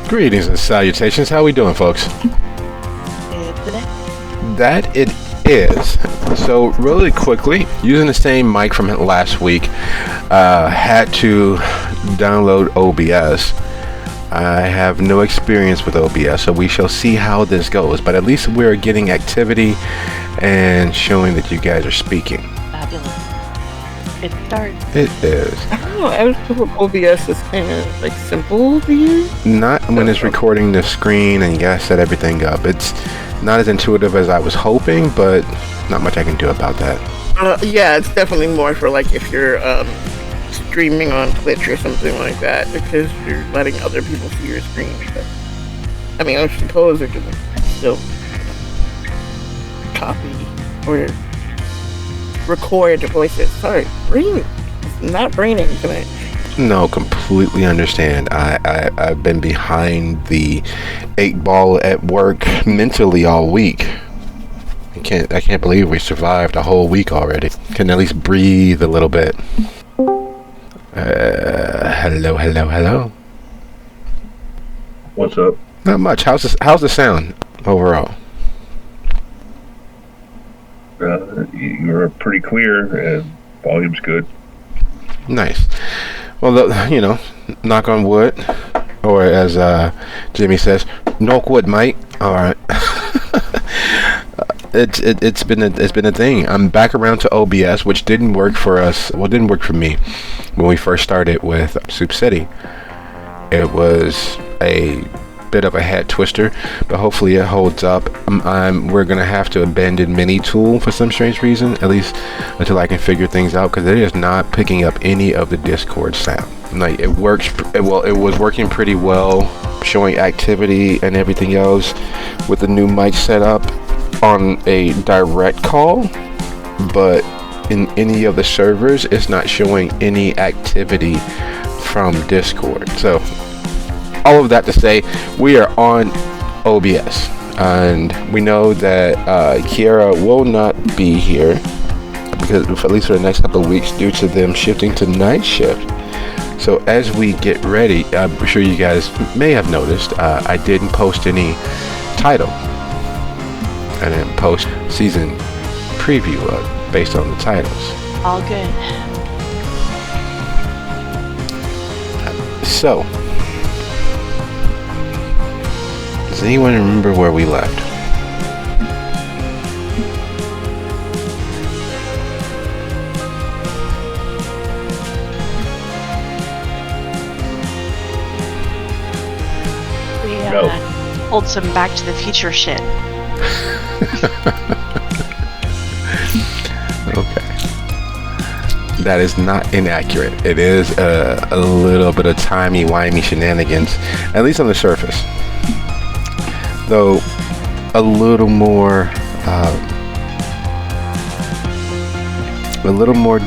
Greetings and salutations. How we doing, folks? That it is. So really quickly, using the same mic from last week, had to download OBS. I have no experience with OBS, so we shall see how this goes. But at least we're getting activity and showing that you guys are speaking. Fabulous. It starts. It is. I don't know. I was told OBS is kind of like simple to use. Not when it's recording the screen and you gotta set everything up. It's not as intuitive as I was hoping, but not much I can do about that. Yeah, it's definitely more for like if you're streaming on Twitch or something like that, because you're letting other people see your screen. But, I mean, I suppose they can still copy or record your voices. Sorry, it's not braining tonight. No, completely understand. I've been behind the 8 ball at work mentally all week. I can't believe we survived a whole week already. Can at least breathe a little bit. Hello. What's up? Not much. How's the sound overall? You're pretty clear and volume's good. Nice. Well, knock on wood, or as Jimmy says, knock wood, mate. All right. It's been a thing. I'm back around to OBS, which didn't work for us. Well, it didn't work for me when we first started with Soup City. It was a bit of a head twister, but hopefully it holds up. We're gonna have to abandon Mini Tool for some strange reason, at least until I can figure things out, because it is not picking up any of the Discord sound. Like it works. It was working pretty well, showing activity and everything else with the new mic setup on a direct call, but in any of the servers, it's not showing any activity from Discord. So all of that to say, we are on OBS, and we know that Kiara will not be here because at least for the next couple of weeks due to them shifting to night shift. So as we get ready, I'm sure you guys may have noticed I didn't post any title. I didn't post season preview based on the titles. All good. So, does anyone remember where we left? We pulled some Back to the Future shit. Okay. That is not inaccurate. It is a little bit of timey-wimey shenanigans, at least on the surface. Though a little more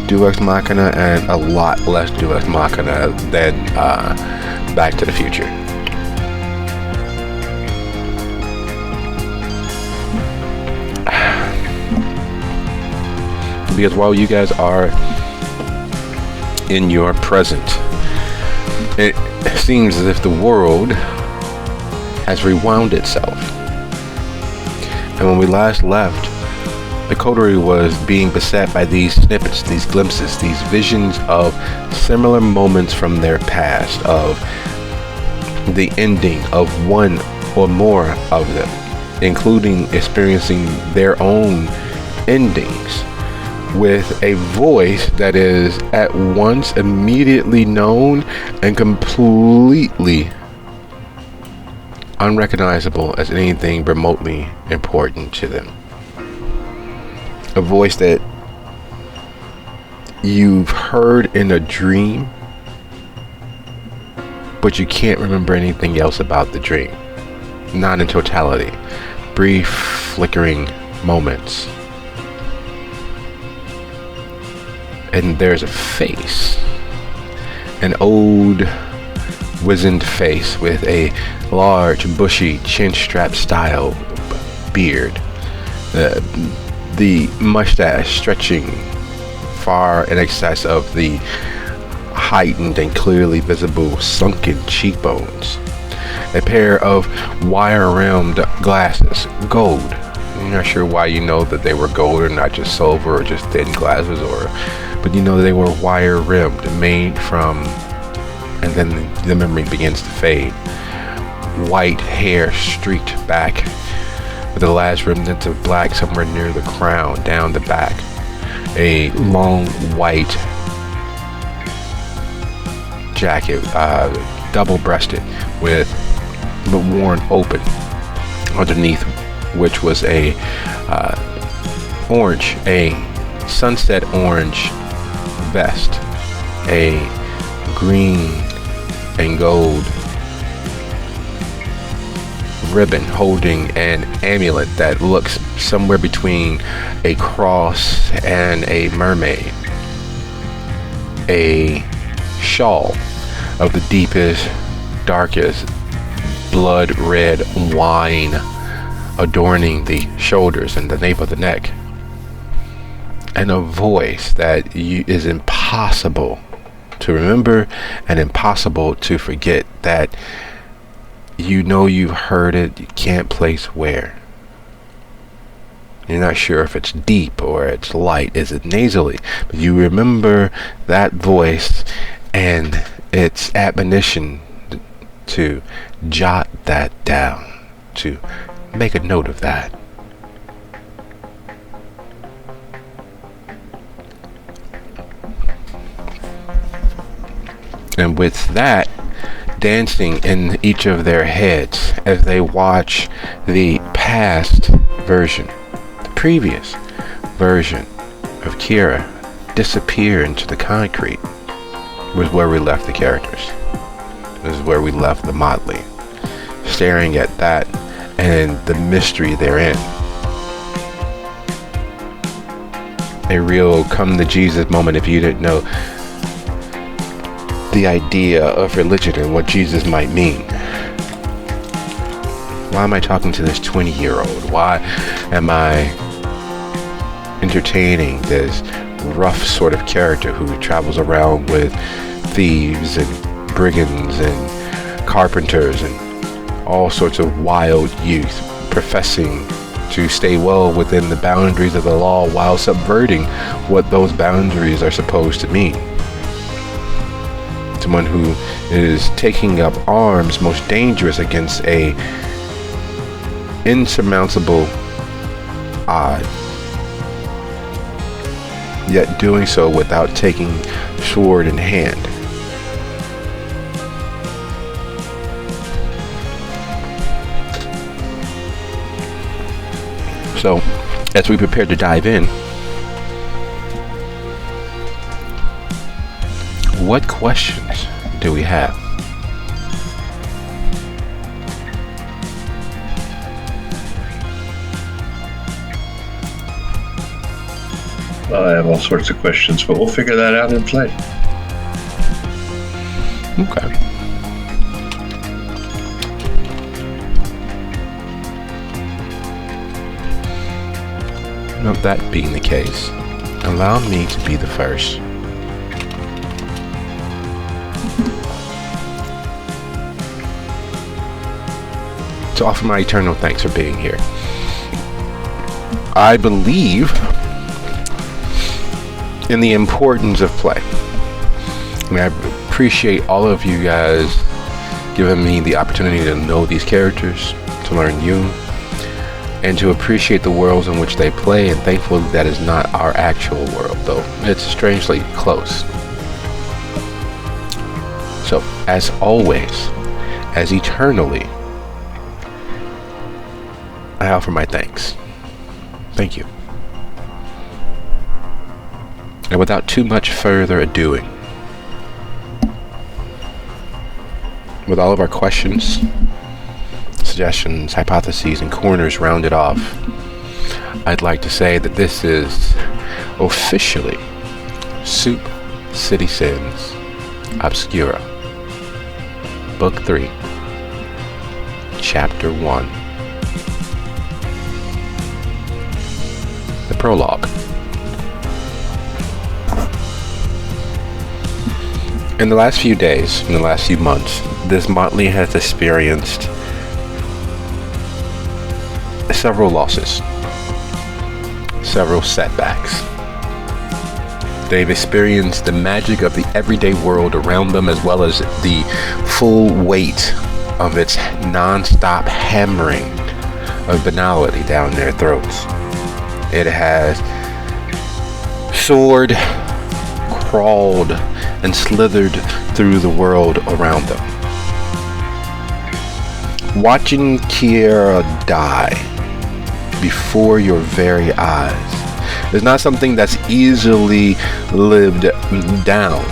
Deus Ex Machina and a lot less Deus Ex Machina than Back to the Future. Because while you guys are in your present, it seems as if the world has rewound itself. And when we last left, the coterie was being beset by these snippets, these glimpses, these visions of similar moments from their past, of the ending of one or more of them, including experiencing their own endings with a voice that is at once immediately known and completely unrecognizable as anything remotely important to them. A voice that you've heard in a dream, but you can't remember anything else about the dream. Not in totality. Brief, flickering moments. And there's a face. An old, wizened face with a large, bushy, chin-strap style beard. The mustache stretching far in excess of the heightened and clearly visible sunken cheekbones. a pair of wire-rimmed glasses, gold. I'm not sure why you know that they were gold or not just silver or just thin glasses, but you know they were wire-rimmed, made from, and then the memory begins to fade. White hair streaked back with the last remnant of black somewhere near the crown, down the back. A long white jacket, double-breasted, but worn open, underneath which was a sunset orange vest, a green and gold ribbon holding an amulet that looks somewhere between a cross and a mermaid, a shawl of the deepest, darkest blood red wine adorning the shoulders and the nape of the neck, and a voice that is impossible to remember and impossible to forget, that you know you've heard it, you can't place where. You're not sure if it's deep or it's light, is it nasally, but you remember that voice and its admonition to jot that down, to make a note of that. And with that dancing in each of their heads as they watch the past version, the previous version of Kira disappear into the concrete, was where we left the characters. This is where we left the Motley, staring at that and the mystery therein. A real come to Jesus moment if you didn't know the idea of religion and what Jesus might mean. Why am I talking to this 20-year-old? Why am I entertaining this rough sort of character who travels around with thieves and brigands and carpenters and all sorts of wild youth, professing to stay well within the boundaries of the law while subverting what those boundaries are supposed to mean? Someone who is taking up arms most dangerous against a insurmountable odd, yet doing so without taking sword in hand. So, as we prepare to dive in, what questions do we have? Well, I have all sorts of questions, but we'll figure that out in play. Okay. Now, that being the case, allow me to be the first. To offer my eternal thanks for being here. I believe in the importance of play. I mean, I appreciate all of you guys giving me the opportunity to know these characters, to learn you, and to appreciate the worlds in which they play, and thankfully that is not our actual world, though it's strangely close. So, as always, as eternally, I offer my thanks. Thank you. And without too much further ado, with all of our questions, suggestions, hypotheses, and corners rounded off, I'd like to say that this is officially Soup City Sins Obscura, Book 3, Chapter 1. The Prologue. In the last few days, in the last few months, this Motley has experienced several losses, several setbacks. They've experienced the magic of the everyday world around them, as well as the full weight of its non-stop hammering of banality down their throats. It has soared, crawled, and slithered through the world around them. Watching Kiera die before your very eyes is not something that's easily lived down.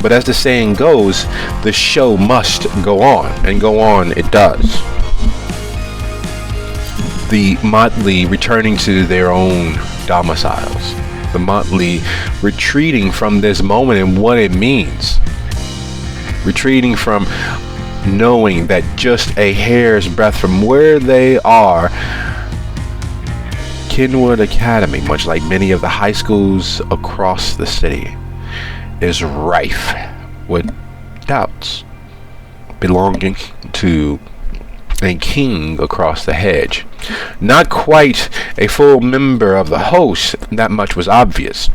But as the saying goes, the show must go on, and go on it does. The Motley returning to their own domiciles. The Motley retreating from this moment and what it means. Retreating from knowing that just a hair's breadth from where they are, Kenwood Academy, much like many of the high schools across the city, is rife with doubts belonging to a king across the hedge. Not quite a full member of the host, that much was obvious,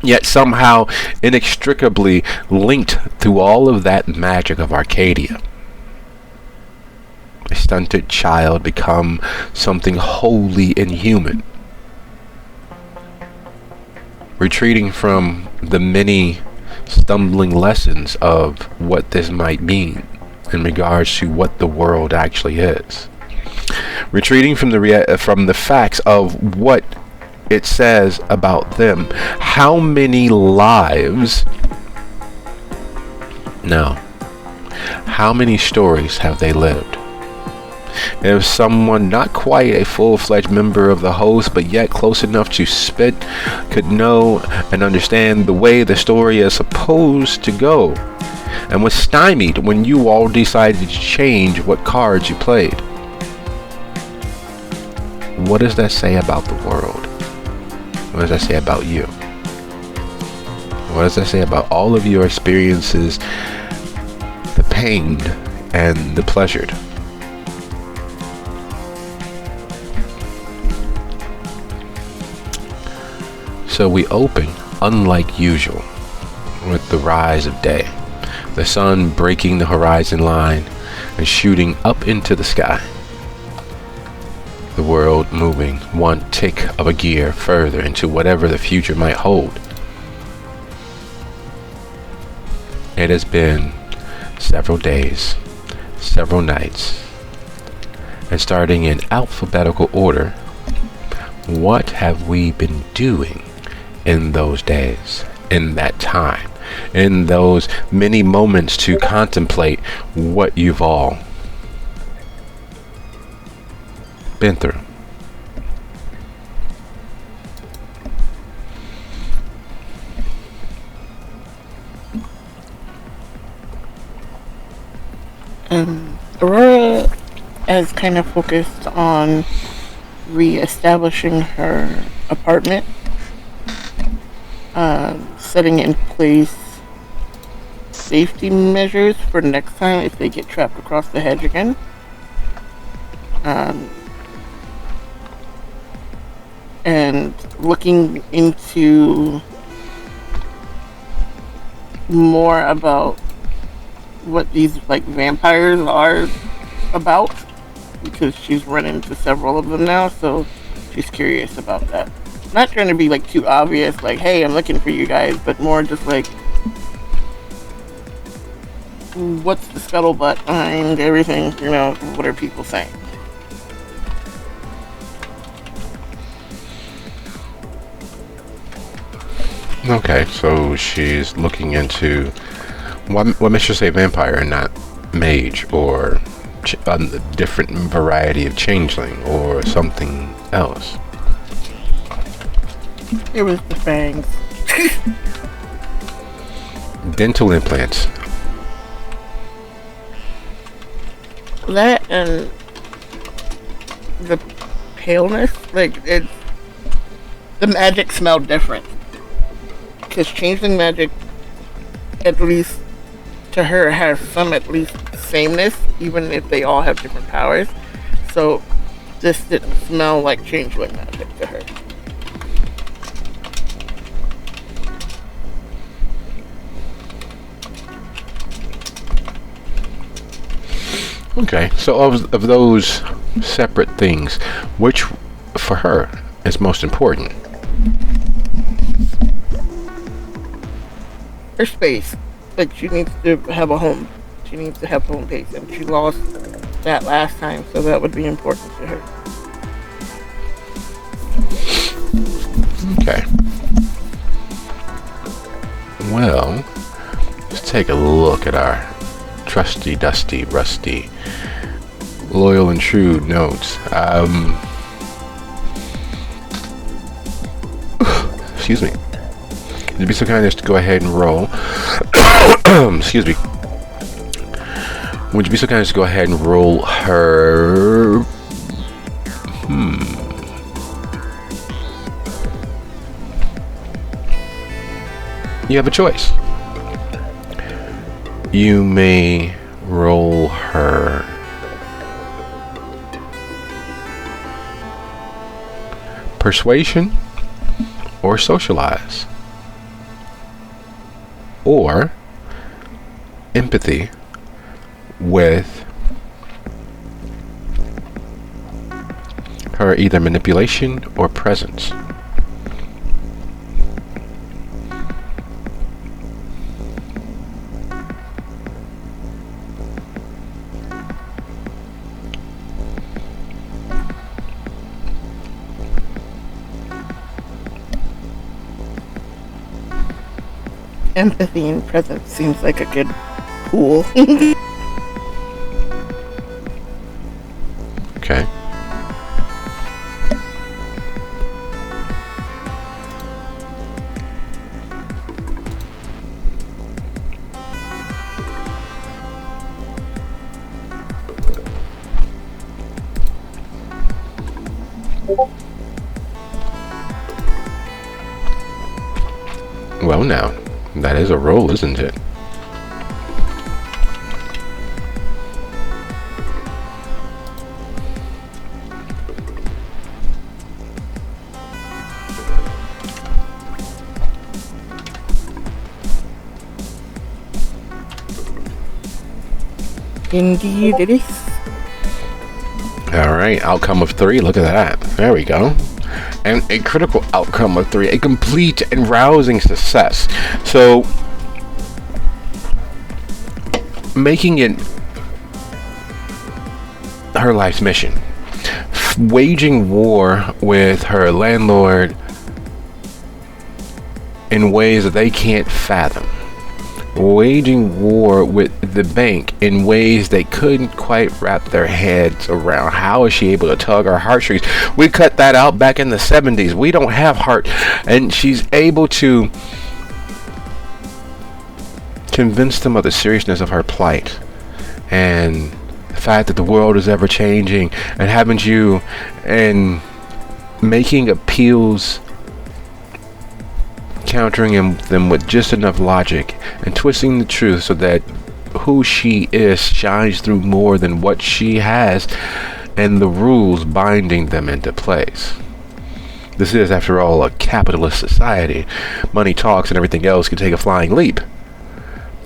yet somehow inextricably linked through all of that magic of Arcadia. A stunted child become something wholly inhuman. Retreating from the many stumbling lessons of what this might mean in regards to what the world actually is. Retreating from the facts of what it says about them. How many lives? No. How many stories have they lived? If someone not quite a full-fledged member of the host, but yet close enough to spit, could know and understand the way the story is supposed to go, and was stymied when you all decided to change what cards you played. What does that say about the world? What does that say about you? What does that say about all of your experiences, the pain and the pleasured? So we open, unlike usual, with the rise of day. The sun breaking the horizon line and shooting up into the sky. The world moving one tick of a gear further into whatever the future might hold. It has been several days, several nights, and starting in alphabetical order, what have we been doing in those days, in that time, in those many moments to contemplate what you've all been through? Aurora has kind of focused on re-establishing her apartment, setting in place safety measures for next time if they get trapped across the hedge again. And looking into more about what these like vampires are about, because she's run into several of them now, so she's curious about that. Not trying to be like too obvious, like, hey, I'm looking for you guys, but more just like, what's the scuttlebutt behind everything, you know, what are people saying? Okay, so she's looking into what makes her say vampire and not mage or a different variety of changeling or something else. It was the fangs. Dental implants. That and the paleness, like the magic smelled different. Because changeling magic at least to her, has some at least sameness, even if they all have different powers. So this didn't smell like changeling magic to her. Okay, so of those separate things, which for her is most important? Her space. Like, she needs to have a home. She needs to have home base, and she lost that last time, so that would be important to her. Okay. Well, let's take a look at our trusty, dusty, rusty, loyal and true notes. Excuse me. Would you be so kind as to go ahead and roll? Excuse me. Would you be so kind as to go ahead and roll her? You have a choice. You may roll her persuasion or socialize, or empathy with her either manipulation or presence. Empathy and presence seems like a good pool. Okay. Well, now, that is a roll, isn't it? Indeed it is. All right, outcome of 3. Look at that. There we go. And a critical outcome of 3, a complete and rousing success. So, making it her life's mission, waging war with her landlord in ways that they can't fathom, waging war with the bank in ways they couldn't quite wrap their heads around. How is she able to tug our heartstrings? We cut that out back in the 70s. We don't have heart. And she's able to convince them of the seriousness of her plight and the fact that the world is ever changing, and haven't you, and making appeals, countering them with just enough logic and twisting the truth so that who she is shines through more than what she has and the rules binding them into place. This is, after all, a capitalist society. Money talks and everything else can take a flying leap.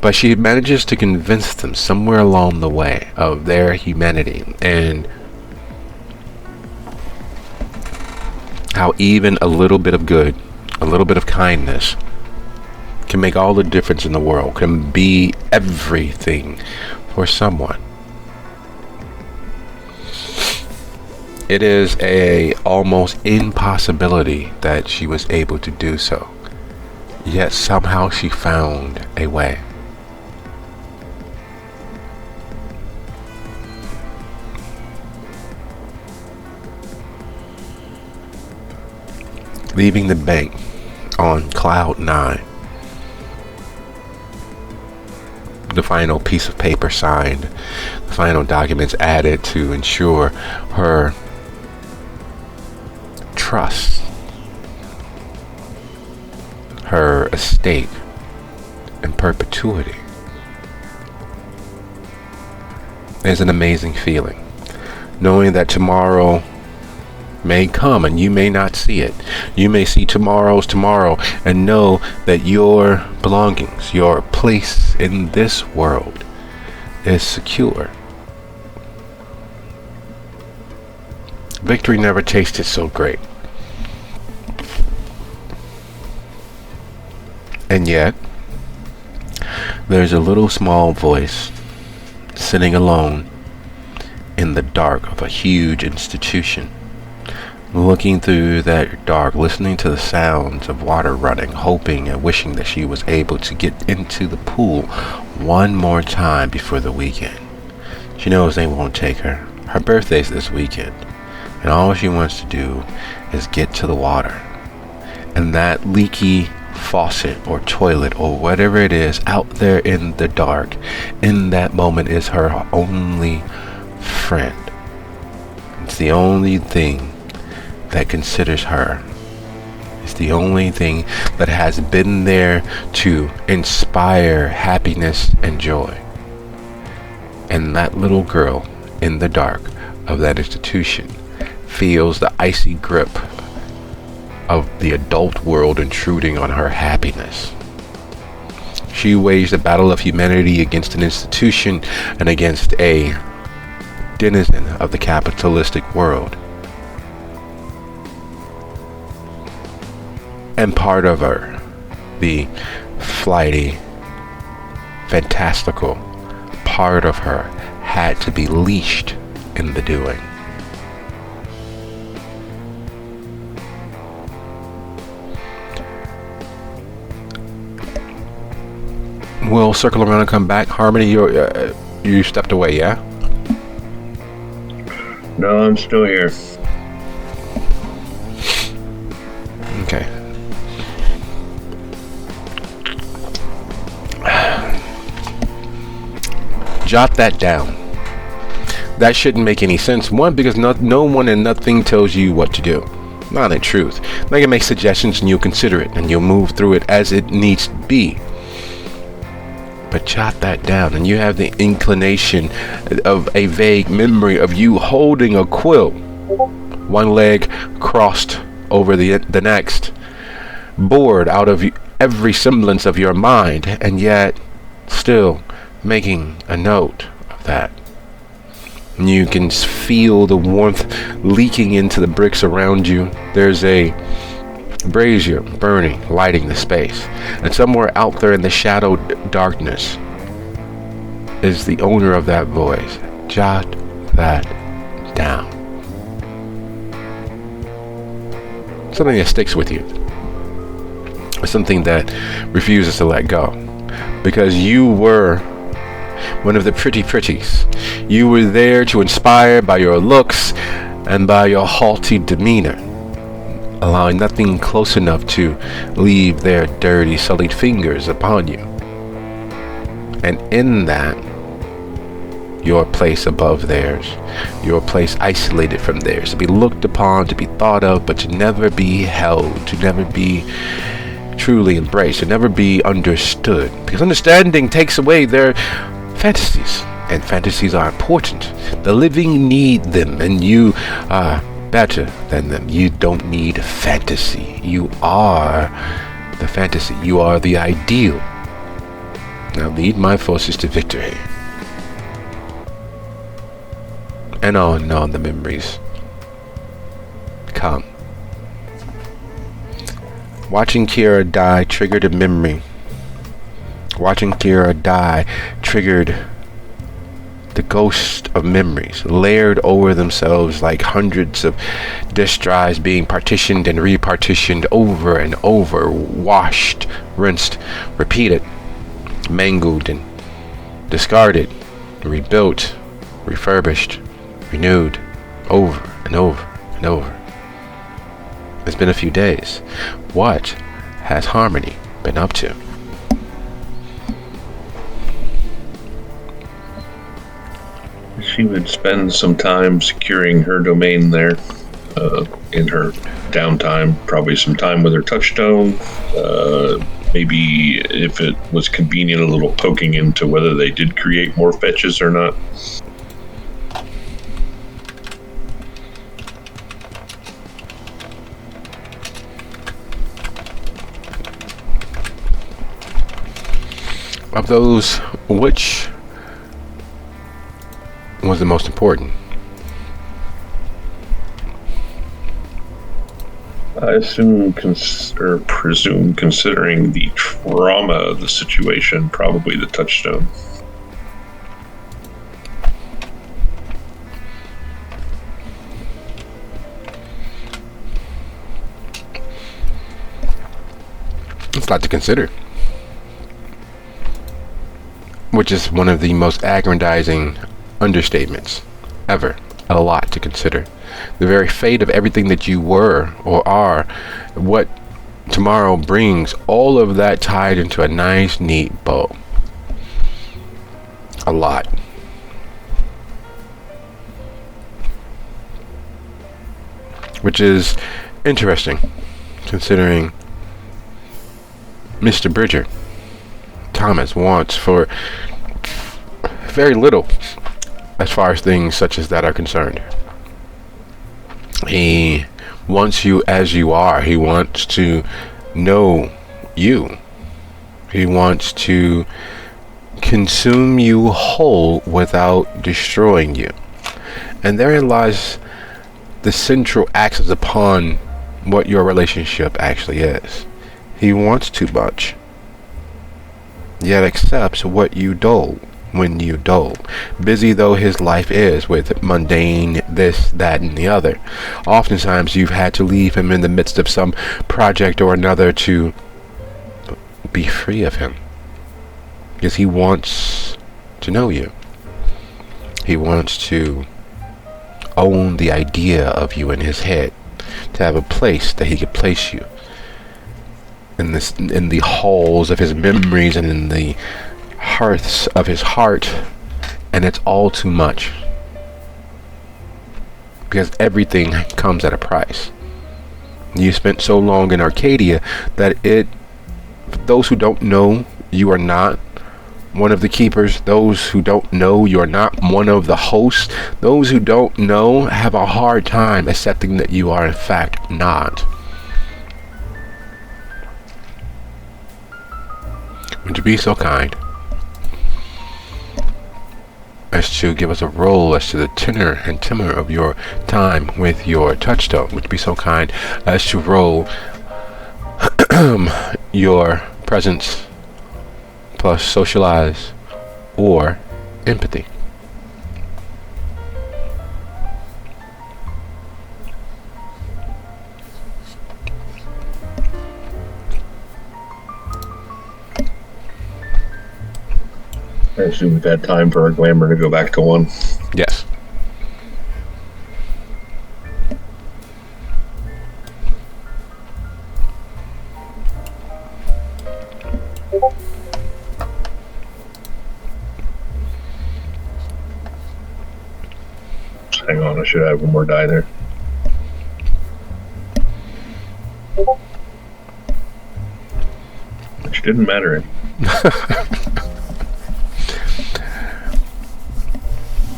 But she manages to convince them somewhere along the way of their humanity and how even a little bit of good, a little bit of kindness can make all the difference in the world, can be everything for someone. It is a almost impossibility that she was able to do so, yet somehow she found a way. Leaving the bank on cloud 9. The final piece of paper signed, the final documents added to ensure her trust, her estate, and perpetuity is an amazing feeling. Knowing that tomorrow may come and you may not see it. You may see tomorrow's tomorrow and know that your belongings, your place in this world is secure. Victory never tasted so great. And yet, there's a little small voice sitting alone in the dark of a huge institution, looking through that dark, listening to the sounds of water running, hoping and wishing that she was able to get into the pool one more time before the weekend. She knows they won't take her. Her birthday's this weekend, and all she wants to do is get to the water. And that leaky faucet or toilet or whatever it is out there in the dark, in that moment, is her only friend. It's the only thing that considers her. It's the only thing that has been there to inspire happiness and joy. And that little girl in the dark of that institution feels the icy grip of the adult world intruding on her happiness. She waged a battle of humanity against an institution and against a denizen of the capitalistic world. And part of her, the flighty, fantastical part of her, had to be leashed in the doing. We'll circle around and come back. Harmony, you stepped away, yeah? No, I'm still here. Okay. Jot that down. That shouldn't make any sense. One, because no one and nothing tells you what to do. Not in truth. They can make suggestions and you'll consider it and you'll move through it as it needs to be. But jot that down, and you have the inclination of a vague memory of you holding a quill, one leg crossed over the next, bored out of every semblance of your mind, and yet still making a note of that. And you can feel the warmth leaking into the bricks around you. There's a brazier burning, lighting the space, and somewhere out there in the shadowed darkness is the owner of that voice. Jot that down. Something that sticks with you, something that refuses to let go, because you were one of the pretties. You were there to inspire by your looks and by your haughty demeanor, allowing nothing close enough to leave their dirty, sullied fingers upon you. And in that, your place above theirs, your place isolated from theirs, to be looked upon, to be thought of, but to never be held, to never be truly embraced, to never be understood. Because understanding takes away their fantasies, and fantasies are important. The living need them, and you are better than them. You don't need fantasy. You are the fantasy. You are the ideal. Now lead my forces to victory. And on the memories come. Watching Kira die triggered a memory. Watching Kira die triggered the ghost of memories, layered over themselves like hundreds of disk drives being partitioned and repartitioned over and over, washed, rinsed, repeated, mangled and discarded, rebuilt, refurbished, renewed, over and over and over. It's been a few days. What has Harmony been up to? She would spend some time securing her domain there in her downtime, probably some time with her touchstone, maybe if it was convenient, a little poking into whether they did create more fetches or not. Of those, which was the most important? I assume, presume, considering the trauma of the situation, probably the touchstone. It's a lot to consider. Which is one of the most aggrandizing understatements ever. A lot to consider. The very fate of everything that you were or are, what tomorrow brings, all of that tied into a nice, neat bow. A lot. Which is interesting, considering Mr. Bridger, Thomas, wants for very little as far as things such as that are concerned. He wants you as you are. He wants to know you. He wants to consume you whole without destroying you. And therein lies the central axis upon what your relationship actually is. He wants too much, yet accepts what you dole when you dole. Busy though his life is with mundane this, that, and the other, oftentimes you've had to leave him in the midst of some project or another to be free of him, because he wants to know you. He wants to own the idea of you in his head, to have a place that he could place you in the halls of his memories and in the hearths of his heart. And it's all too much, because everything comes at a price. You spent so long in Arcadia that those who don't know you are not one of the keepers, those who don't know you're not one of the hosts, those who don't know have a hard time accepting that you are in fact not. Would you be so kind as to give us a roll as to the tenor and timbre of your time with your touchstone? Would you be so kind as to roll your presence plus socialize or empathy? I assume we've had time for our glamour to go back to 1. Yes. Hang on, I should have one more die there. Which didn't matter any.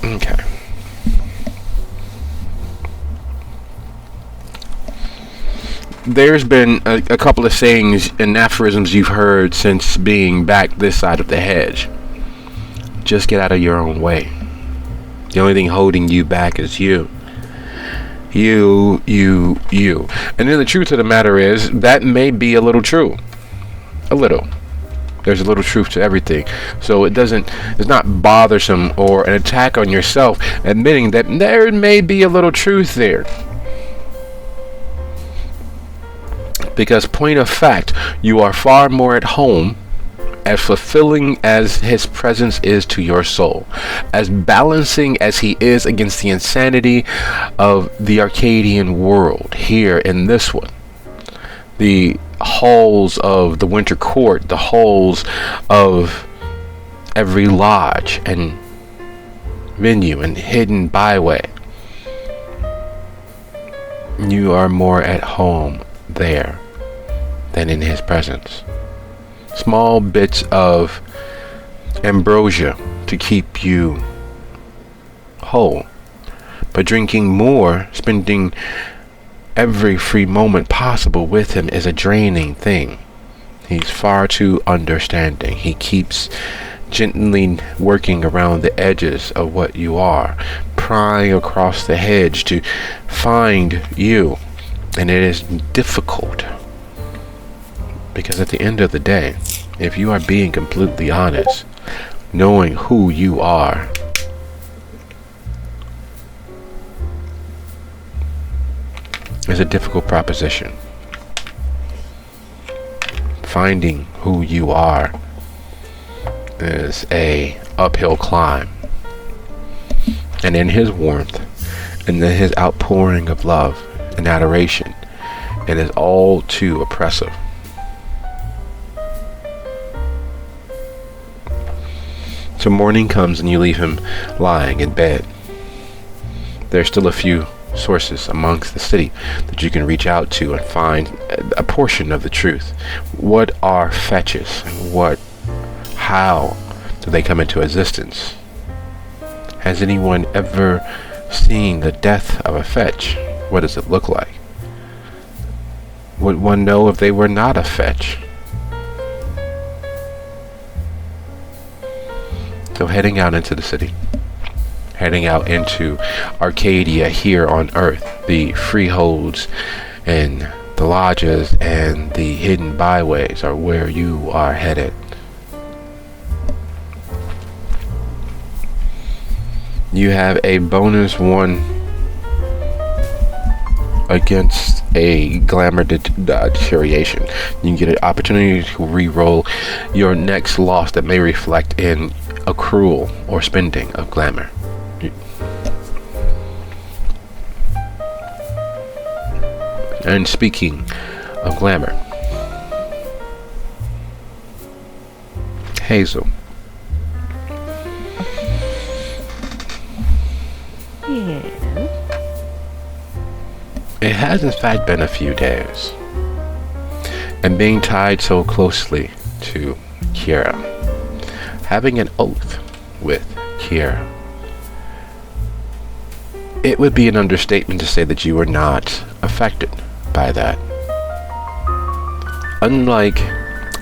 Okay. There's been a couple of sayings and aphorisms you've heard since being back this side of the hedge. Just get out of your own way. The only thing holding you back is you. You. And then the truth of the matter is, that may be a little true. A little. There's a little truth to everything. So it's not bothersome or an attack on yourself admitting that there may be a little truth there. Because point of fact, you are far more at home, as fulfilling as his presence is to your soul, as balancing as he is against the insanity of the Arcadian world here in this one. The halls of the Winter Court, the halls of every lodge and venue and hidden byway. You are more at home there than in his presence. small bits of ambrosia to keep you whole. But drinking more, spending every free moment possible with him is a draining thing. He's far too understanding. He keeps gently working around the edges of what you are, prying across the hedge to find you. And it is difficult. Because at the end of the day, if you are being completely honest, knowing who you are, is a difficult proposition. Finding who you are is a uphill climb. And in his warmth, and in his outpouring of love and adoration, it is all too oppressive. So morning comes and you leave him lying in bed. There's still a few sources amongst the city that you can reach out to and find a portion of the truth. What are fetches? How do they come into existence? Has anyone ever seen the death of a fetch? What does it look like? Would one know if they were not a fetch? So heading out into the city, heading out into Arcadia here on Earth, the freeholds and the lodges and the hidden byways are where you are headed. You have a bonus 1 against a glamour deterioration. You can get an opportunity to re-roll your next loss that may reflect in accrual or spending of glamour. And speaking of glamour, Hazel. Yeah. It has in fact been a few days, and being tied so closely to Kira, having an oath with Kira, it would be an understatement to say that you were not affected by that. Unlike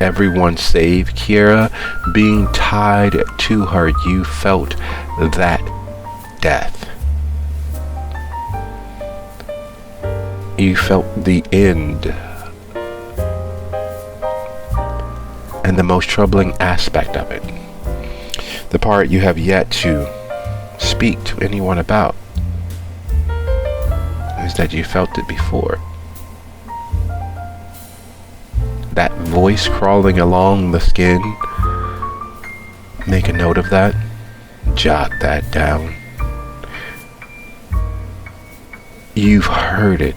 everyone save Kira, being tied to her, you felt that death. You felt the end. And the most troubling aspect of it, the part you have yet to speak to anyone about, is that you felt it before. That voice crawling along the skin, make a note of that, jot that down. You've heard it.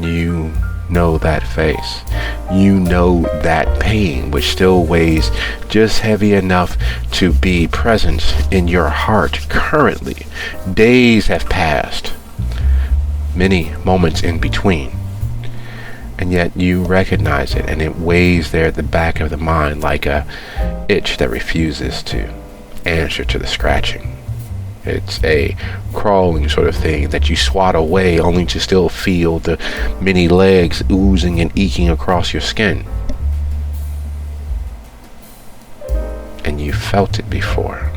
You know that face. You know that pain, which still weighs just heavy enough to be present in your heart currently. Days have passed, many moments in between, and yet you recognize it, and it weighs there at the back of the mind like a itch that refuses to answer to the scratching. It's a crawling sort of thing that you swat away only to still feel the many legs oozing and eking across your skin. And you felt it before.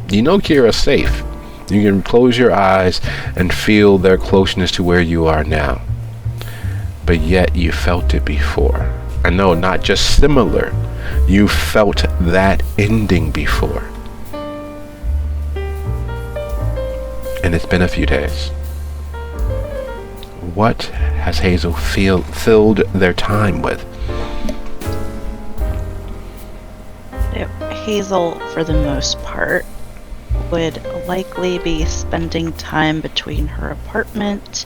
You know Kira's safe. You can close your eyes and feel their closeness to where you are now. But yet you felt it before. I know, not just similar. You felt that ending before. And it's been a few days. What has Hazel filled their time with? Hazel, for the most part, would likely be spending time between her apartment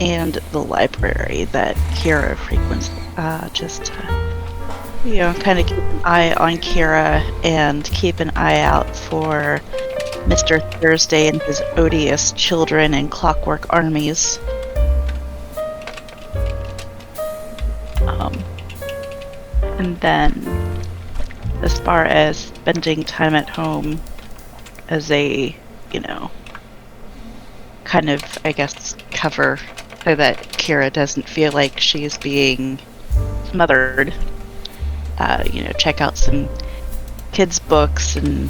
and the library that Kira frequents, just to, kind of keep an eye on Kira and keep an eye out for Mr. Thursday and his odious children and clockwork armies. And then, as far as spending time at home as a, kind of, I guess, cover so that Kira doesn't feel like she's being smothered, check out some kids' books and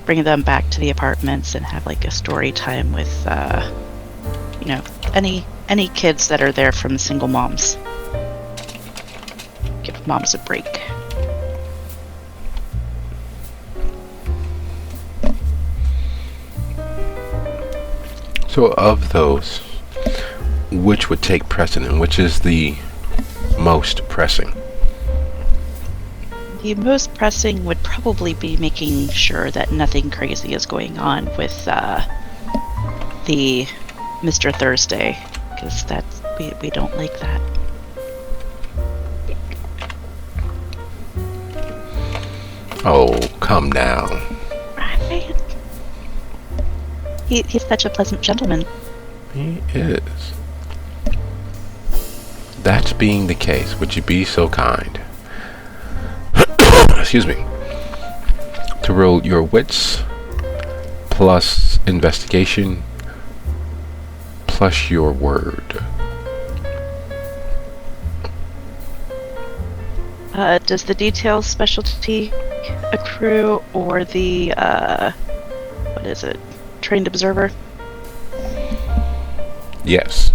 bring them back to the apartments and have like a story time with, any kids that are there from single moms. Give moms a break. So of those, which would take precedent? Which is the most pressing? The most pressing would probably be making sure that nothing crazy is going on with the Mr. Thursday, because we don't like that. Oh, come now. Right. He's such a pleasant gentleman. He is. That's being the case. Would you be so kind? Excuse me. To roll your wits plus investigation plus your word. Does the details specialty accrue or the what is it? Trained observer? Yes.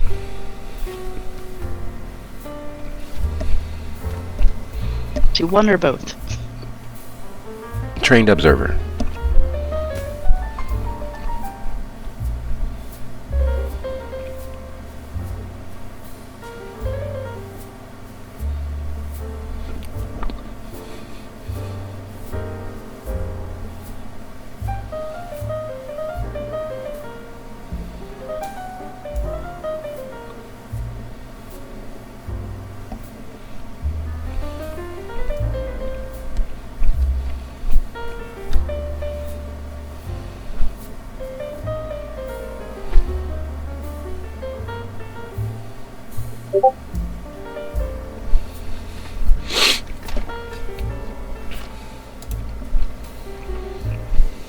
To one or both? Trained observer.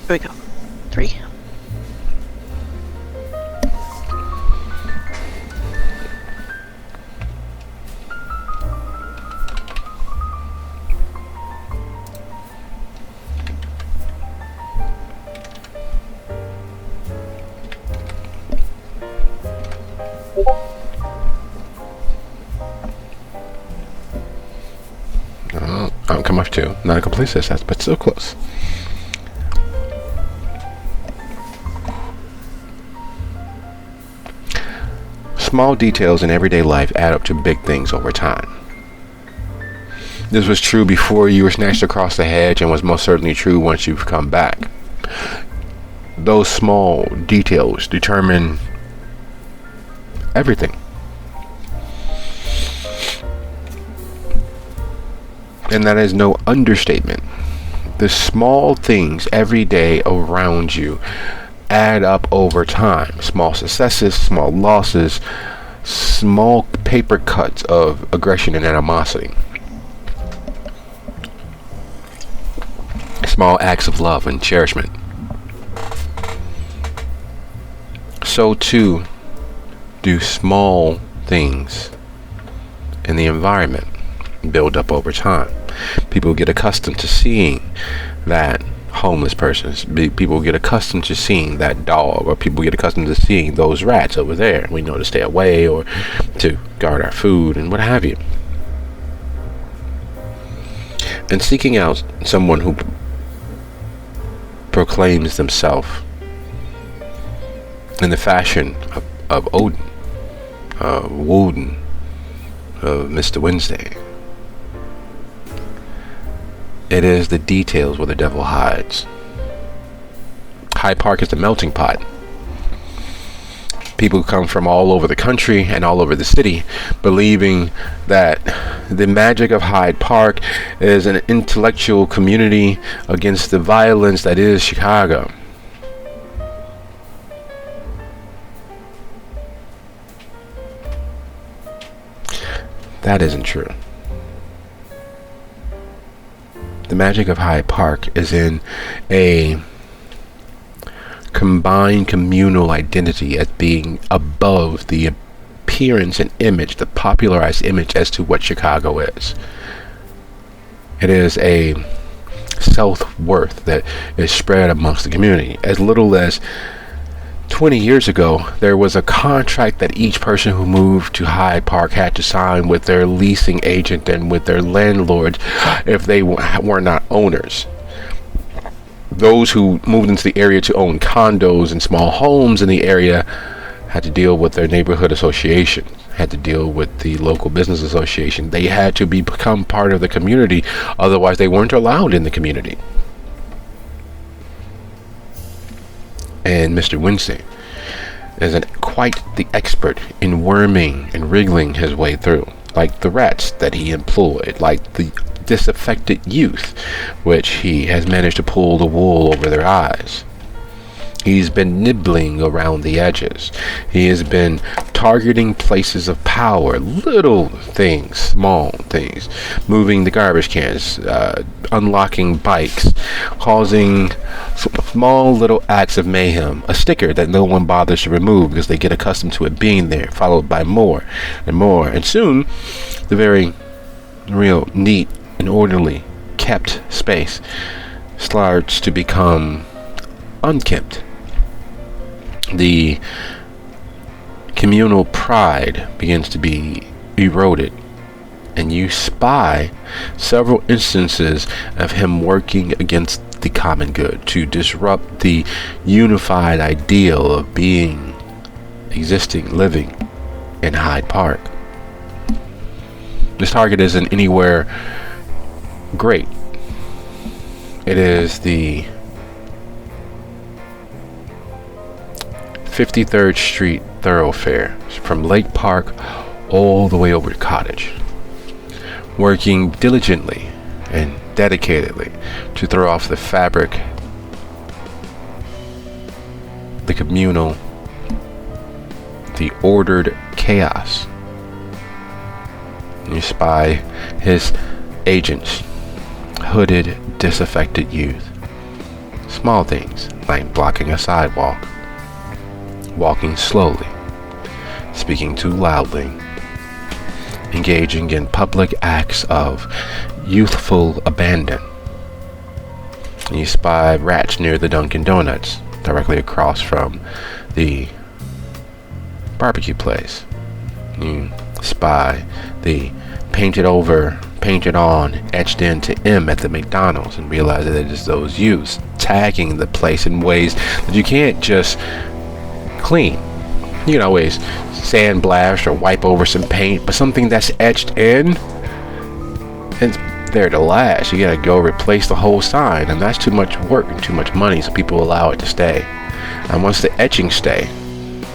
Here we go. 3. I'll come off 2. Not a complete success, but still close. Small details in everyday life add up to big things over time. This was true before you were snatched across the hedge and was most certainly true once you've come back. Those small details determine everything. And that is no understatement. The small things every day around you add up over time. Small successes, small losses, small paper cuts of aggression and animosity. Small acts of love and cherishment. So too do small things in the environment build up over time. People get accustomed to seeing that homeless person. People get accustomed to seeing that dog, or people get accustomed to seeing those rats over there. We know to stay away or to guard our food and what have you. And seeking out someone who proclaims themselves in the fashion of Odin, Woden, of Mr. Wednesday. It is the details where the devil hides. Hyde Park is the melting pot. People come from all over the country and all over the city believing that the magic of Hyde Park is an intellectual community against the violence that is Chicago. That isn't true. The magic of Hyde Park is in a combined communal identity as being above the appearance and image, the popularized image as to what Chicago is. It is a self-worth that is spread amongst the community. As little as 20 years ago, there was a contract that each person who moved to Hyde Park had to sign with their leasing agent and with their landlord if they were not owners. Those who moved into the area to own condos and small homes in the area had to deal with their neighborhood association, had to deal with the local business association. They had to become part of the community, otherwise they weren't allowed in the community. And Mr. Wednesday is quite the expert in worming and wriggling his way through, like the rats that he employed, like the disaffected youth, which he has managed to pull the wool over their eyes. He's been nibbling around the edges. He has been targeting places of power, little things, small things, moving the garbage cans, unlocking bikes, causing small little acts of mayhem, a sticker that no one bothers to remove because they get accustomed to it being there, followed by more and more. And soon, the very real neat and orderly kept space starts to become unkempt. The communal pride begins to be eroded, and you spy several instances of him working against the common good to disrupt the unified ideal of being, existing, living in Hyde Park. This target isn't anywhere great. It is the 53rd Street thoroughfare from Lake Park all the way over to Cottage, working diligently and dedicatedly to throw off the fabric, the communal, the ordered chaos. You spy his agents, hooded, disaffected youth. Small things like blocking a sidewalk, walking slowly, speaking too loudly, engaging in public acts of youthful abandon. You spy rats near the Dunkin' Donuts, directly across from the barbecue place. You spy the painted over, painted on, etched into M at the McDonald's and realize that it is those youths tagging the place in ways that you can't just clean. You can always sandblast or wipe over some paint, but something that's etched in, it's there to last. You gotta go replace the whole sign, and that's too much work and too much money, so people allow it to stay. And once the etchings stay,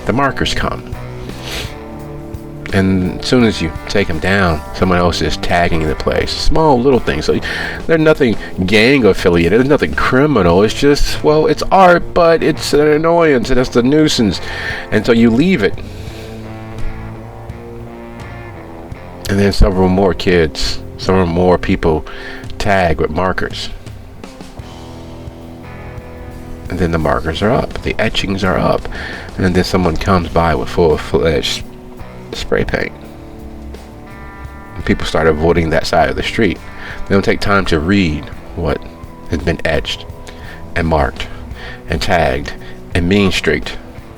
the markers come. And as soon as you take them down, someone else is tagging the place. Small little things. So there's nothing gang affiliated. There's nothing criminal. It's just, well, it's art, but it's an annoyance and it's a nuisance. And so you leave it. And then several more people tag with markers. And then the markers are up. The etchings are up. And then someone comes by with full-fledged spray paint. And people start avoiding that side of the street. They don't take time to read what has been etched and marked and tagged and mean streaked.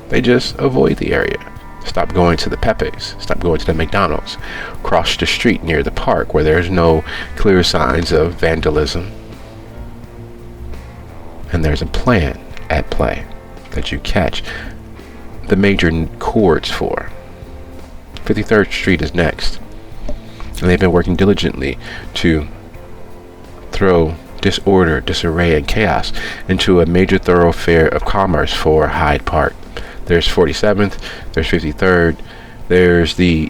They just avoid the area. Stop going to the Pepe's. Stop going to the McDonald's. Cross the street near the park where there's no clear signs of vandalism. And there's a plan at play that you catch the major chords for. 53rd Street is next, and they've been working diligently to throw disorder, disarray, and chaos into a major thoroughfare of commerce for Hyde Park. There's 47th, there's 53rd, there's the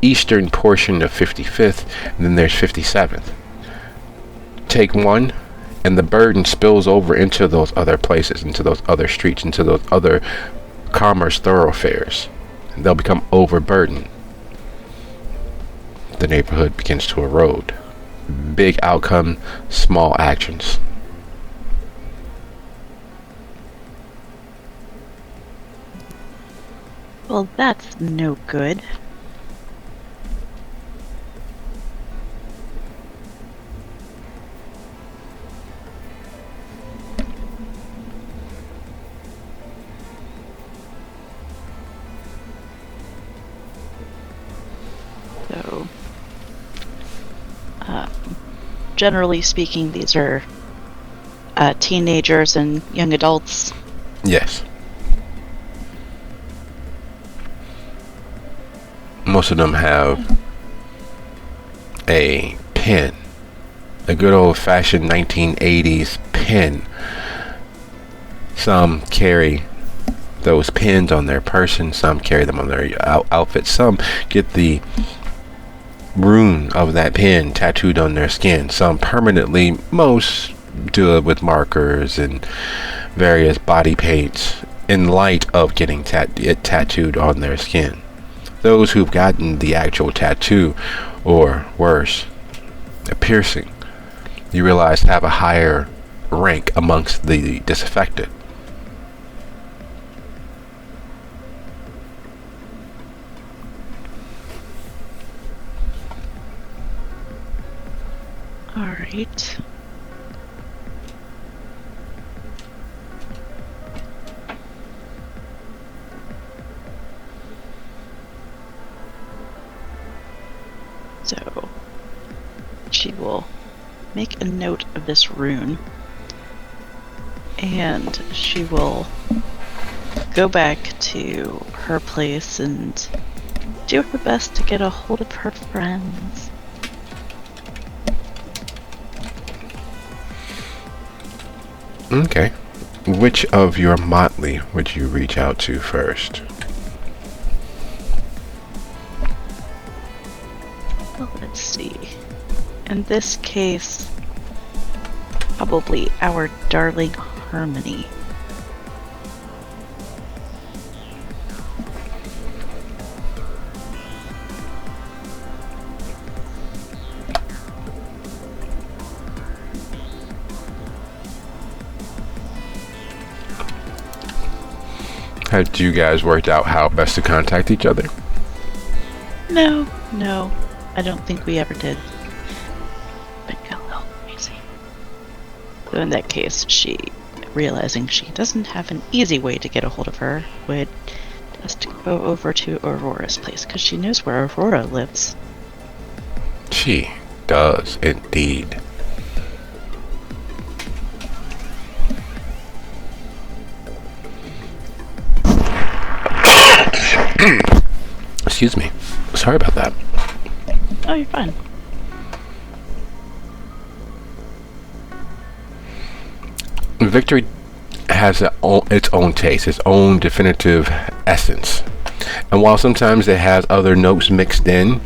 eastern portion of 55th, and then there's 57th. Take one, and the burden spills over into those other places, into those other streets, into those other commerce thoroughfares. They'll become overburdened. The neighborhood begins to erode. big outcome, small actions. Well, that's no good. So, generally speaking, these are teenagers and young adults. Yes. Most of them have a pen, a good old-fashioned 1980s pen. Some carry those pins on their person, some carry them on their outfit, some get the rune of that pin tattooed on their skin, some permanently, most do it with markers and various body paints in light of getting it tattooed on their skin. Those who've gotten the actual tattoo, or worse, a piercing, you realize have a higher rank amongst the disaffected. Alright. So, she will make a note of this rune, and she will go back to her place and do her best to get a hold of her friends. Okay. Which of your motley would you reach out to first? Well, let's see. In this case, probably our darling Harmony. Had you guys worked out how best to contact each other? No, I don't think we ever did. But got a little crazy. So in that case, she, realizing she doesn't have an easy way to get a hold of her, would just go over to Aurora's place, because she knows where Aurora lives. She does indeed. Excuse me. Sorry about that. Oh, you're fine. Victory has its own taste, its own definitive essence. And while sometimes it has other notes mixed in,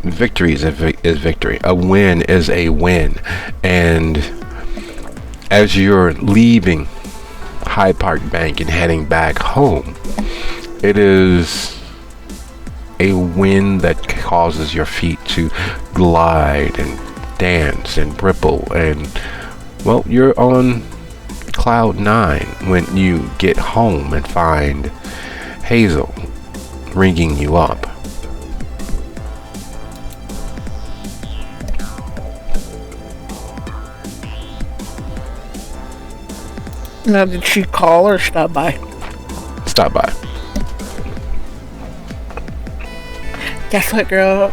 victory is victory. A win is a win. And as you're leaving Hyde Park Bank and heading back home, it is a wind that causes your feet to glide and dance and ripple, and well, you're on cloud 9 when you get home and find Hazel ringing you up. Now, did she call or stop by? Stop by. Guess what, girl?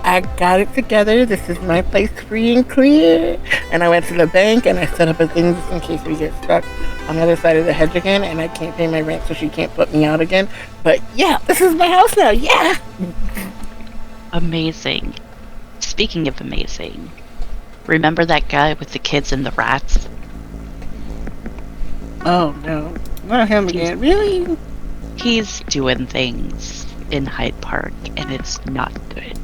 I got it together. This is my place free and clear. And I went to the bank and I set up a thing just in case we get stuck on the other side of the hedge again and I can't pay my rent so she can't put me out again. But yeah, this is my house now. Yeah. Amazing. Speaking of amazing, remember that guy with the kids and the rats? Oh no, not him again. Really? He's doing things in Hyde Park, and it's not good.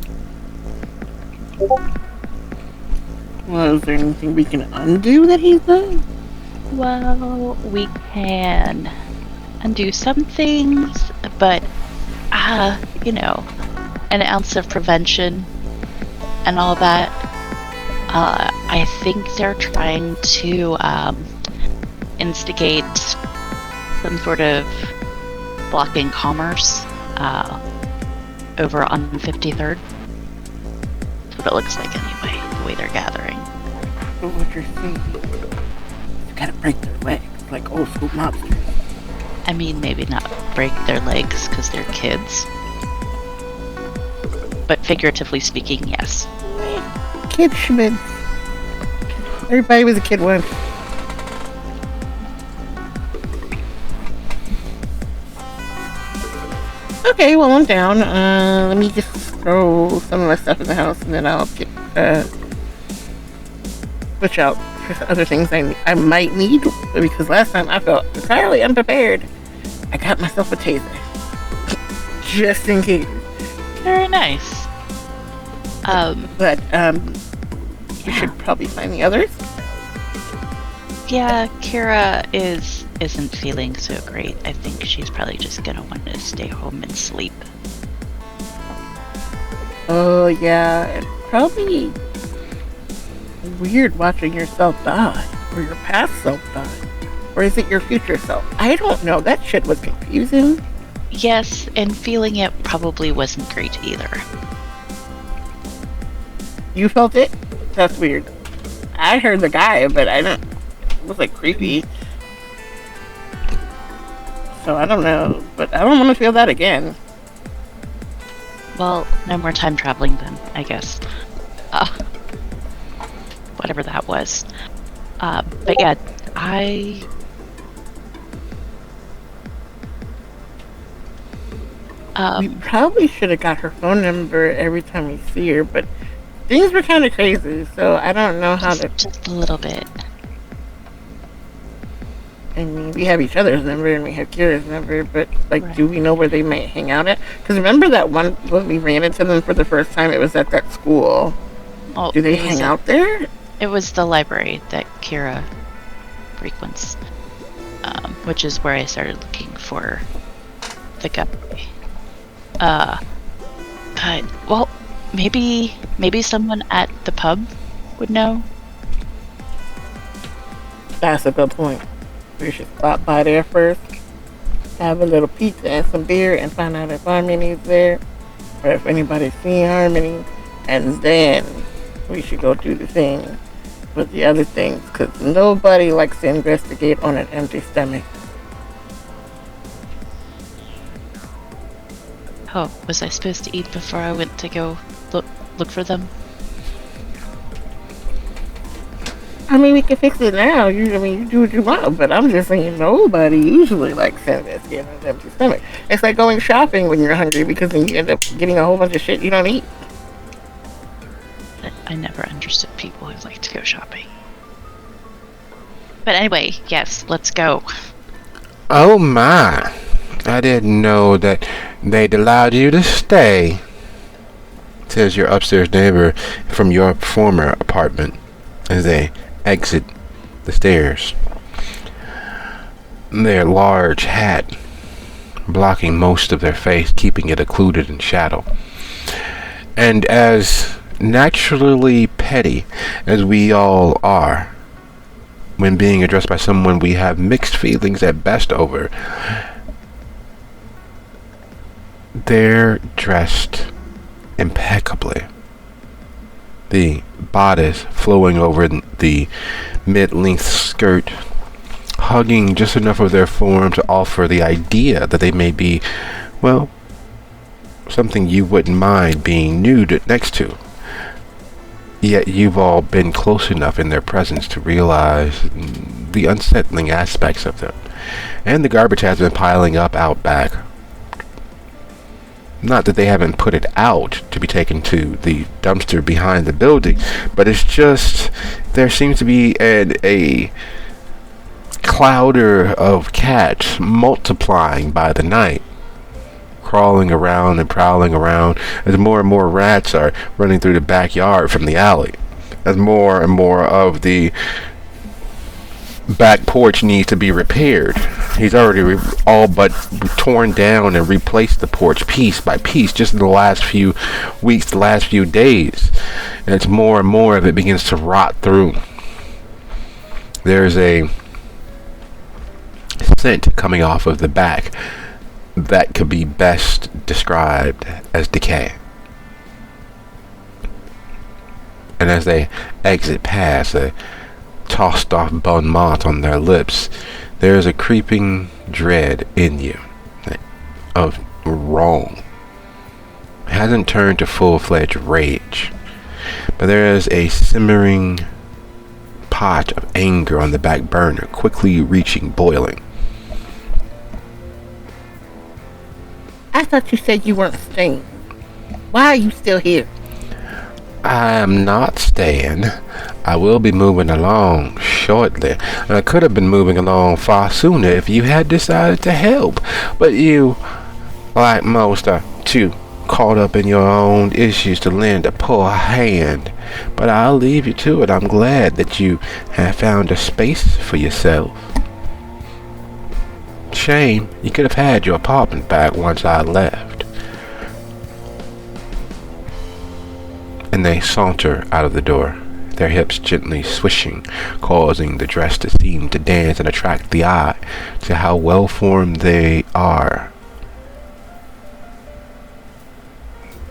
Well, is there anything we can undo that he's done? Well, we can undo some things, but, you know, an ounce of prevention and all that. I think they're trying to instigate some sort of blocking commerce over on 53rd. That's what it looks like anyway, the way they're gathering. But what you're saying, you gotta break their legs like old school mobsters. I mean, maybe not break their legs because they're kids. But figuratively speaking, yes. Kid schmid. Everybody was a kid once. Okay, well, I'm down. Let me just throw some of my stuff in the house and then I'll get, switch out for other things I might need, because last time I felt entirely unprepared. I got myself a taser. Just in case. Very nice. But, we should probably find the others. Yeah, Kira isn't feeling so great. I think she's probably just gonna want to stay home and sleep. Oh, yeah, it's probably weird watching yourself die, or your past self die. Or is it your future self? I don't know. That shit was confusing. Yes, and feeling it probably wasn't great either. You felt it? That's weird. I heard the guy, but I don't. It was like creepy. So I don't know, but I don't want to feel that again. Well, no more time traveling then, I guess. Whatever that was. But yeah, We probably should have got her phone number every time we see her, but things were kind of crazy, so I don't know how to. Just a little bit. I mean, we have each other's number and we have Kira's number, but like, Right. do we know where they might hang out at? Because remember that one when we ran into them for the first time? It was at that school. Oh, Do they it was hang out there? It was the library that Kira frequents, which is where I started looking for the guy. But well, maybe someone at the pub would know. That's a good point. We should stop by there first, have a little pizza and some beer, and find out if Harmony's there, or if anybody's seen Harmony, and then we should go do the thing with the other things, because nobody likes to investigate on an empty stomach. Oh, was I supposed to eat before I went to go look for them? I mean, we can fix it now. You do what you want, but I'm just saying nobody usually likes to investigate on an empty stomach. It's like going shopping when you're hungry, because then you end up getting a whole bunch of shit you don't eat. I never understood people who like to go shopping. But anyway, yes, let's go. Oh my. I didn't know that they'd allowed you to stay, says your upstairs neighbor from your former apartment as they exit the stairs. Their large hat blocking most of their face, keeping it occluded in shadow. And as naturally petty as we all are when being addressed by someone we have mixed feelings at best over, they're dressed impeccably. The bodice flowing over the mid-length skirt, hugging just enough of their form to offer the idea that they may be, well, something you wouldn't mind being nude next to. Yet you've all been close enough in their presence to realize the unsettling aspects of them. And the garbage has been piling up out back. Not that they haven't put it out to be taken to the dumpster behind the building, but it's just there seems to be a clouder of cats multiplying by the night, crawling around and prowling around as more and more rats are running through the backyard from the alley, as more and more of the back porch needs to be repaired. He's already all but torn down and replaced the porch piece by piece just in the last few weeks, the last few days. And it's more and more of it begins to rot through. There's a scent coming off of the back that could be best described as decay. And as they exit past, a tossed off bon mot on their lips, there is a creeping dread in you of wrong. It hasn't turned to full-fledged rage, but there is a simmering pot of anger on the back burner, quickly reaching boiling. I thought you said you weren't staying. Why are you still here? I am not staying. I will be moving along shortly. And I could have been moving along far sooner if you had decided to help. But you, like most, are too caught up in your own issues to lend a poor hand. But I'll leave you to it. I'm glad that you have found a space for yourself. Shame, you could have had your apartment back once I left. And they saunter out of the door, their hips gently swishing, causing the dress to seem to dance and attract the eye to how well-formed they are,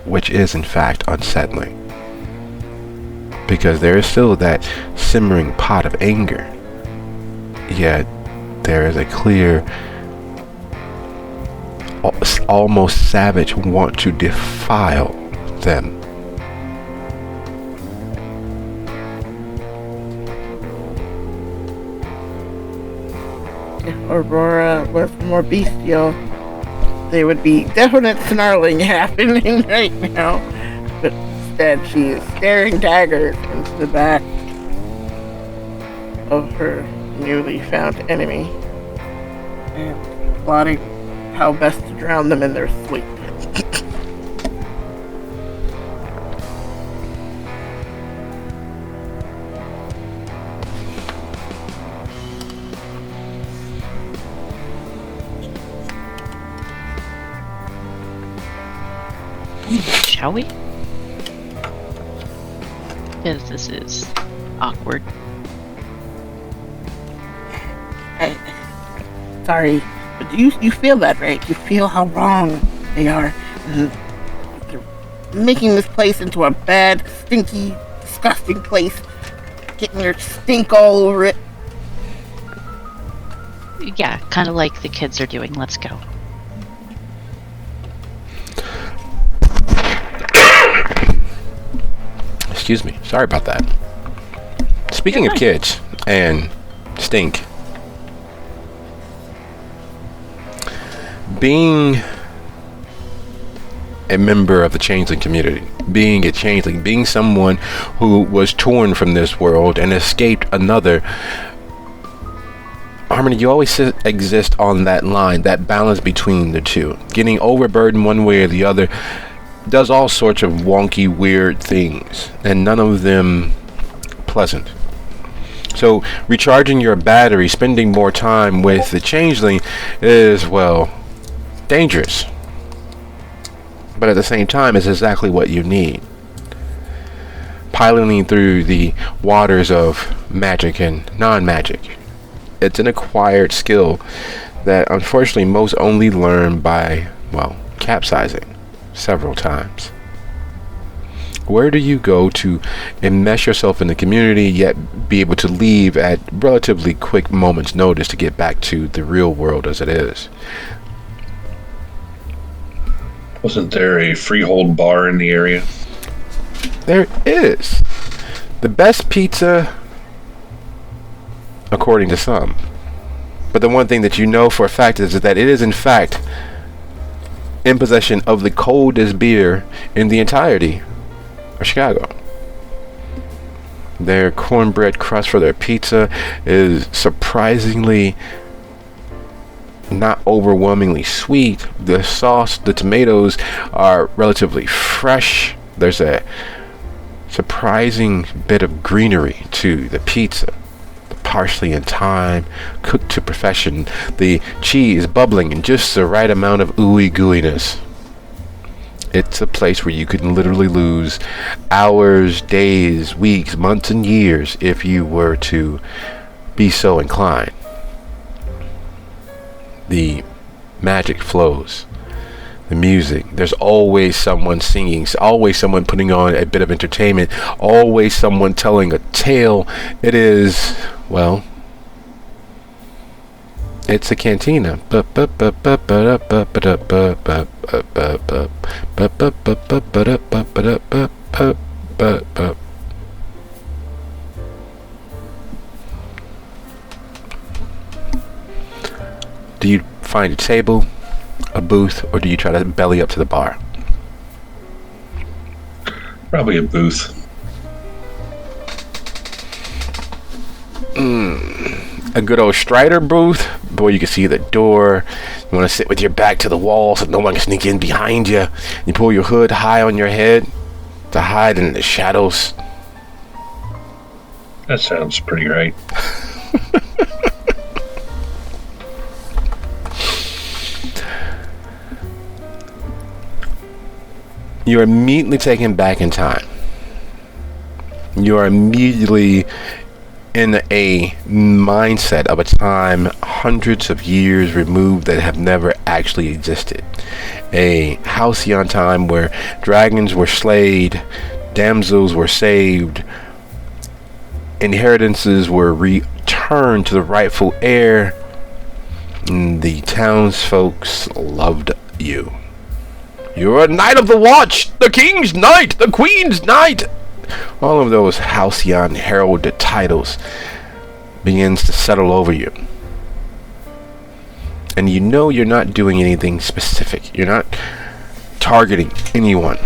which is in fact unsettling, because there is still that simmering pot of anger, yet there is a clear, almost savage want to defile them. Aurora was more bestial, there would be definite snarling happening right now. But instead, she is staring daggers into the back of her newly found enemy and plotting how best to drown them in their sleep. Shall we? Because this is awkward. Sorry, but you feel that, right? You feel how wrong they are. And they're making this place into a bad, stinky, disgusting place. Getting their stink all over it. Yeah, kind of like the kids are doing. Let's go. Excuse me. Sorry about that. Speaking of kids and stink, being a member of the changeling community, being a changeling, being someone who was torn from this world and escaped another, Harmony, you always exist on that line, that balance between the two. Getting overburdened one way or the other does all sorts of wonky, weird things, and none of them pleasant. So recharging your battery, spending more time with the changeling is, well, dangerous. But at the same time, it's exactly what you need. Piloting through the waters of magic and non-magic. It's an acquired skill that unfortunately most only learn by, well, capsizing several times. Where do you go to enmesh yourself in the community, yet be able to leave at relatively quick moments' notice to get back to the real world as it is? Wasn't there a freehold bar in the area? There is. The best pizza, according to some. But the one thing that you know for a fact is that it is in fact in possession of the coldest beer in the entirety of Chicago. Their cornbread crust for their pizza is surprisingly not overwhelmingly sweet. The sauce, the tomatoes are relatively fresh. There's a surprising bit of greenery to the pizza. The parsley and thyme, cooked to perfection. The cheese bubbling in just the right amount of ooey gooiness. It's a place where you can literally lose hours, days, weeks, months, and years if you were to be so inclined. The magic flows. The music. There's always someone singing, always someone putting on a bit of entertainment, always someone telling a tale. It is, well, it's a cantina. Do you find a table, a booth, or do you try to belly up to the bar? Probably a booth. A good old Strider booth. Boy, you can see the door. You want to sit with your back to the wall so no one can sneak in behind you. You pull your hood high on your head to hide in the shadows. That sounds pretty right. You're immediately taken back in time. You are immediately in a mindset of a time hundreds of years removed that have never actually existed. A halcyon time where dragons were slayed, damsels were saved, inheritances were returned to the rightful heir, and the townsfolk loved you. You're a knight of the watch, the king's knight, the queen's knight. All of those halcyon heralded titles begins to settle over you. And you know you're not doing anything specific. You're not targeting anyone.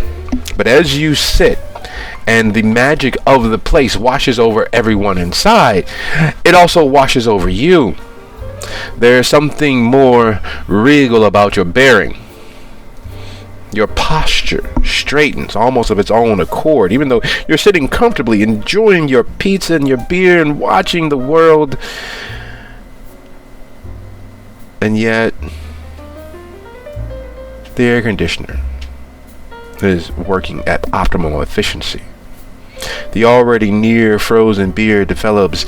But as you sit and the magic of the place washes over everyone inside, it also washes over you. There's something more regal about your bearing. Your posture straightens almost of its own accord, even though you're sitting comfortably, enjoying your pizza and your beer and watching the world. And yet, the air conditioner is working at optimal efficiency. The already near frozen beer develops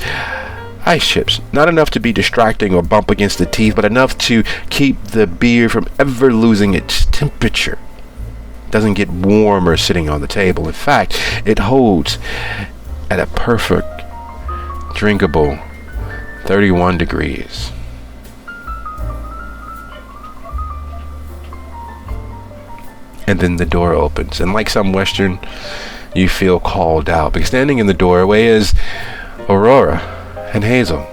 ice chips, not enough to be distracting or bump against the teeth, but enough to keep the beer from ever losing its temperature. Doesn't get warmer sitting on the table. In fact, it holds at a perfect, drinkable 31 degrees. And then the door opens, and like some Western, you feel called out, because standing in the doorway is Aurora and Hazel.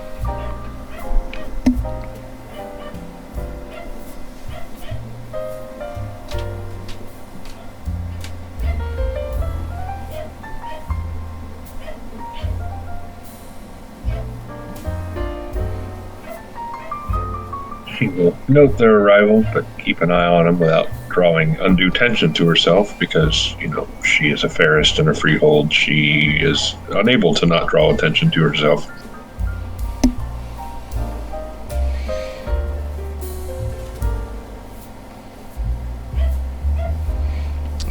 She will note their arrival, but keep an eye on them without drawing undue attention to herself, because, she is a fairest in a freehold. She is unable to not draw attention to herself.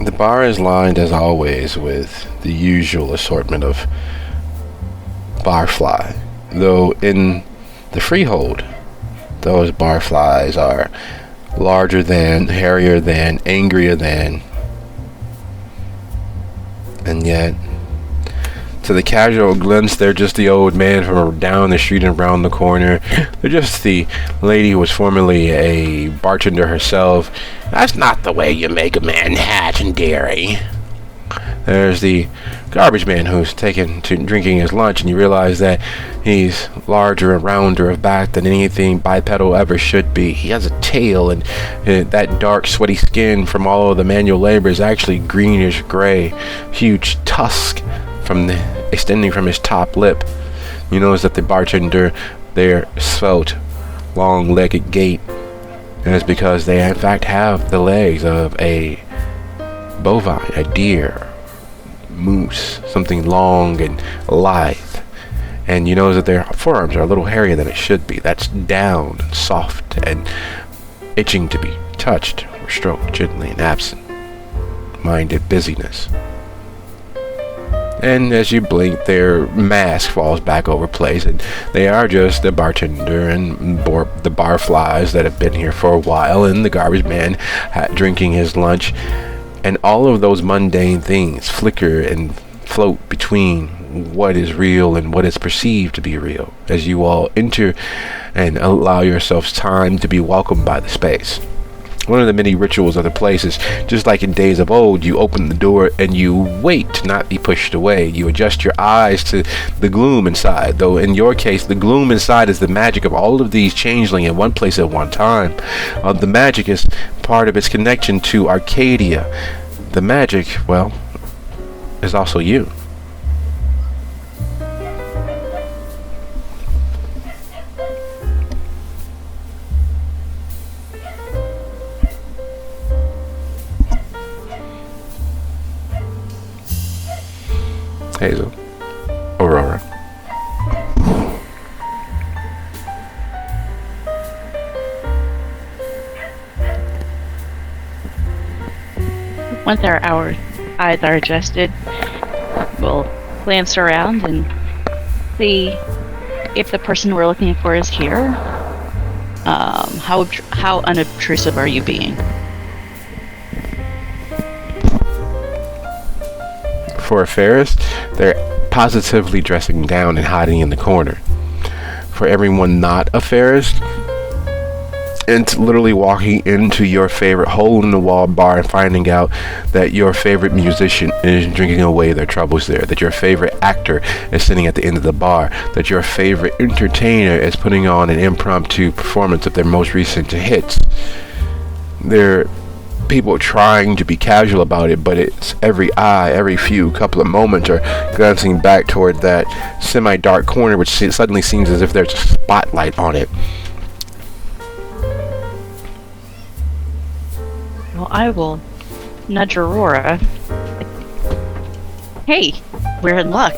The bar is lined, as always, with the usual assortment of barfly, though in the freehold, those barflies are larger than, hairier than, angrier than, and yet, to the casual glimpse, they're just the old man from down the street and around the corner. They're just the lady who was formerly a bartender herself. That's not the way you make a Manhattan dairy. There's the garbage man who's taken to drinking his lunch, and you realize that he's larger and rounder of back than anything bipedal ever should be. He has a tail, and that dark, sweaty skin from all of the manual labor is actually greenish gray. Huge tusk extending from his top lip. You notice that the bartender, their svelte, long-legged gait, and it's because they in fact have the legs of a bovine, a deer, moose, something long and lithe. And you notice that their forearms are a little hairier than it should be. That's down, soft, and itching to be touched or stroked gently in absent-minded busyness. And as you blink, their mask falls back over place, and they are just the bartender and the barflies that have been here for a while, and the garbage man drinking his lunch. And all of those mundane things flicker and float between what is real and what is perceived to be real as you all enter and allow yourselves time to be welcomed by the space. One of the many rituals of the place is, just like in days of old, you open the door and you wait to not be pushed away. You adjust your eyes to the gloom inside, though in your case, the gloom inside is the magic of all of these changeling in one place at one time. The magic is part of its connection to Arcadia. The magic, well, is also you. Hazel. Aurora. Once our eyes are adjusted, we'll glance around and see if the person we're looking for is here. How unobtrusive are you being? For a Ferris, they're positively dressing down and hiding in the corner. For everyone not a Ferris, it's literally walking into your favorite hole-in-the-wall bar and finding out that your favorite musician is drinking away their troubles there, that your favorite actor is sitting at the end of the bar, that your favorite entertainer is putting on an impromptu performance of their most recent hits. They're people trying to be casual about it, but it's every few couple of moments are glancing back toward that semi-dark corner, which suddenly seems as if there's a spotlight on it. Well, I will nudge Aurora. Hey, we're in luck.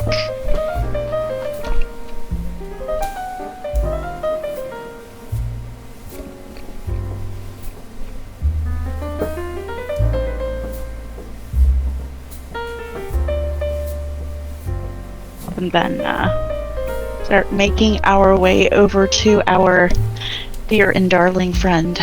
And then start making our way over to our dear and darling friend.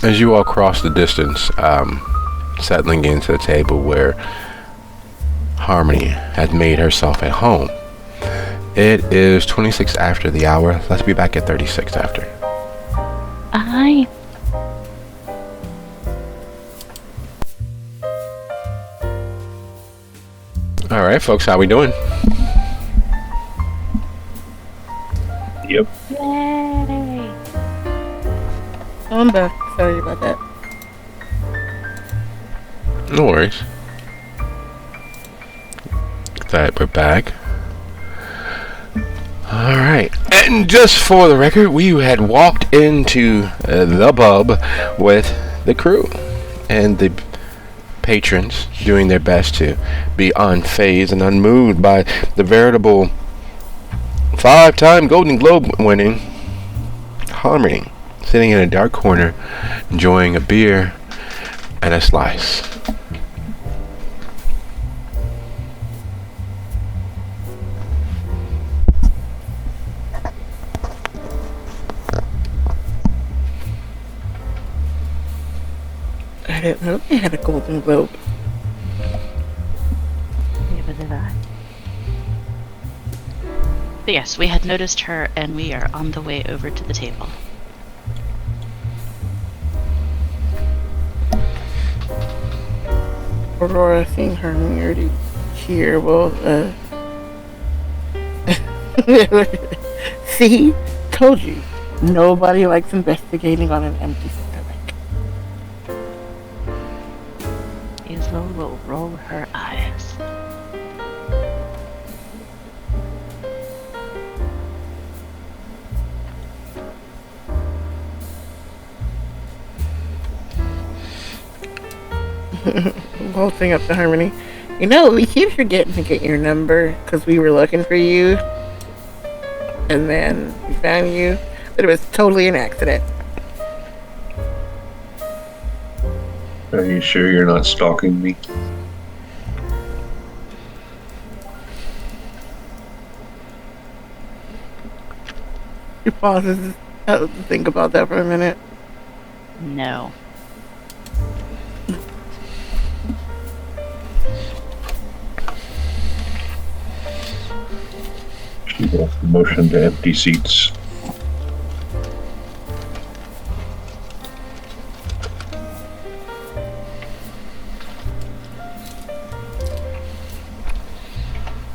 As you all cross the distance, settling into the table where Harmony has made herself at home. It is 26 after the hour. Let's be back at 36 after. Aye. All right, folks, how we doing? Yep. Yay! I'm back. Sorry about that. No worries. That we're back. Alright, and just for the record, we had walked into the pub with the crew and the patrons doing their best to be unfazed and unmoved by the veritable 5-time Golden Globe winning Harmony, sitting in a dark corner enjoying a beer and a slice. I didn't know they had a Golden Globe. Neither did I. But yes, we had noticed her, and we are on the way over to the table. Aurora seeing her already here. Well, see? Told you. Nobody likes investigating on an empty stomach. Isla will roll her eyes. We'll sing up to Harmony. You know, we keep forgetting to get your number because we were looking for you, and then we found you, but it was totally an accident. Are you sure you're not stalking me? She pauses to think about that for a minute. No. She will motion to empty seats.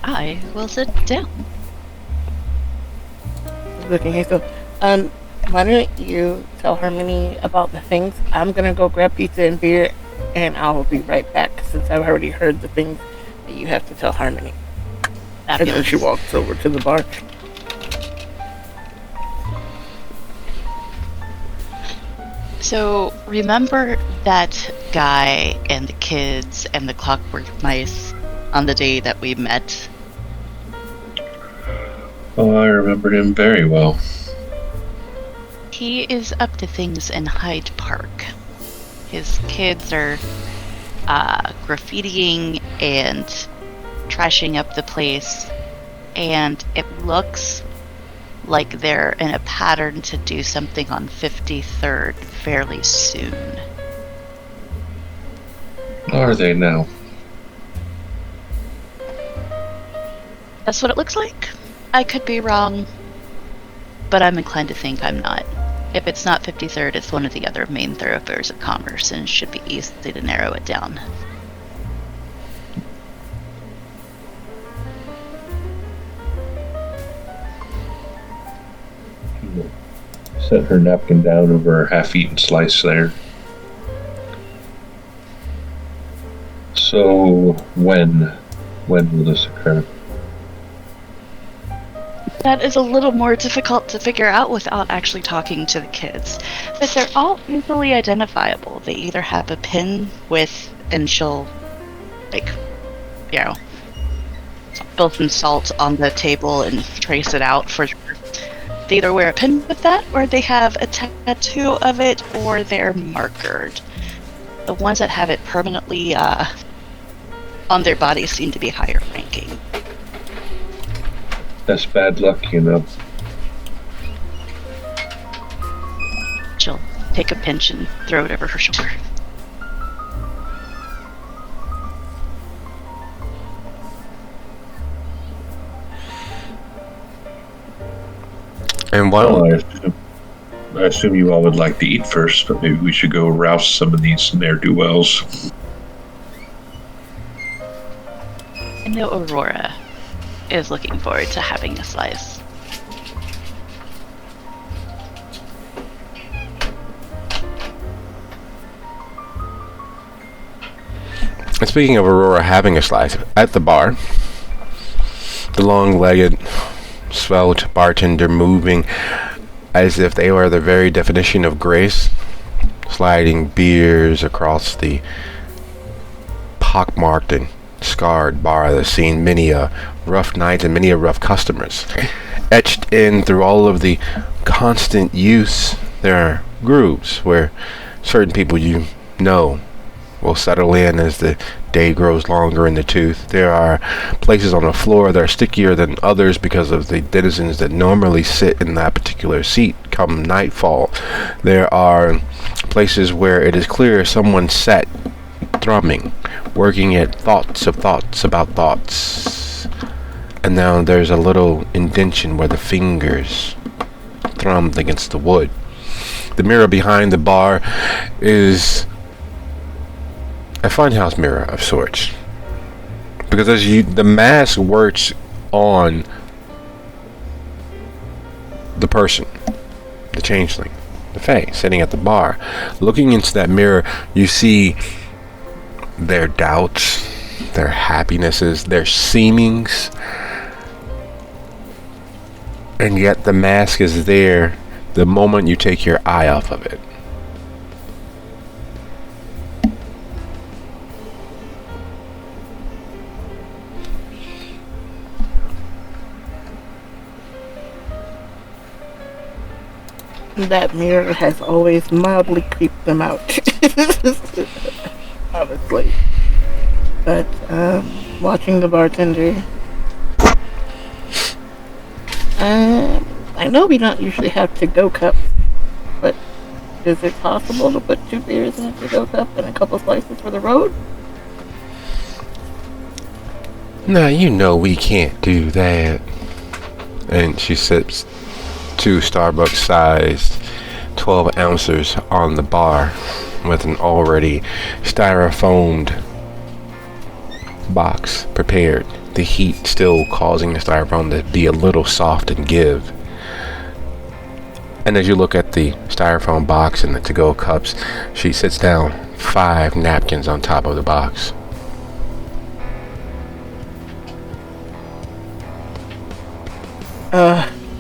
I will sit down. Looking hastily. Why don't you tell Harmony about the things? I'm gonna go grab pizza and beer, and I will be right back since I've already heard the things that you have to tell Harmony. And then she walks over to the bar. So, remember that guy and the kids and the clockwork mice on the day that we met? Oh, I remember him very well. He is up to things in Hyde Park. His kids are graffitiing and trashing up the place, and it looks like they're in a pattern to do something on 53rd fairly soon. Are they now? That's what it looks like. I could be wrong, but I'm inclined to think I'm not. If it's not 53rd, it's one of the other main thoroughfares of commerce, and it should be easy to narrow it down. Set her napkin down over her half-eaten slice there. So, when will this occur? That is a little more difficult to figure out without actually talking to the kids. But they're all easily identifiable. They either have a pin with, and she'll, spill some salt on the table and trace it out for sure. They either wear a pin with that, or they have a tattoo of it, or they're markered. The ones that have it permanently on their bodies seem to be higher ranking. That's bad luck, you know. She'll take a pinch and throw it over her shoulder. And Well, I assume you all would like to eat first, but maybe we should go rouse some of these ne'er-do-wells. I know Aurora is looking forward to having a slice. And speaking of Aurora having a slice, at the bar, the long-legged, svelte bartender moving as if they were the very definition of grace, sliding beers across the pockmarked and scarred bar that's seen many a rough night and many a rough customers. Etched in through all of the constant use, there are grooves where certain people you know will settle in as the day grows longer in the tooth. There are places on the floor that are stickier than others because of the denizens that normally sit in that particular seat come nightfall. There are places where it is clear someone sat thrumming, working at thoughts about thoughts. And now there's a little indention where the fingers thrummed against the wood. The mirror behind the bar is a funhouse mirror of sorts, because the mask works on the person, the changeling, the fae sitting at the bar. Looking into that mirror, you see their doubts, their happinesses, their seemings, and yet the mask is there the moment you take your eye off of it. That mirror has always mildly creeped them out. Honestly. But, watching the bartender. I know we don't usually have to-go cups, but is it possible to put 2 beers in a to-go cup and a couple slices for the road? Now, you know we can't do that. And she sips 2 Starbucks-sized 12 ounces on the bar with an already styrofoamed box prepared. The heat still causing the styrofoam to be a little soft and give. And as you look at the styrofoam box and the to-go cups, she sits down, 5 napkins on top of the box.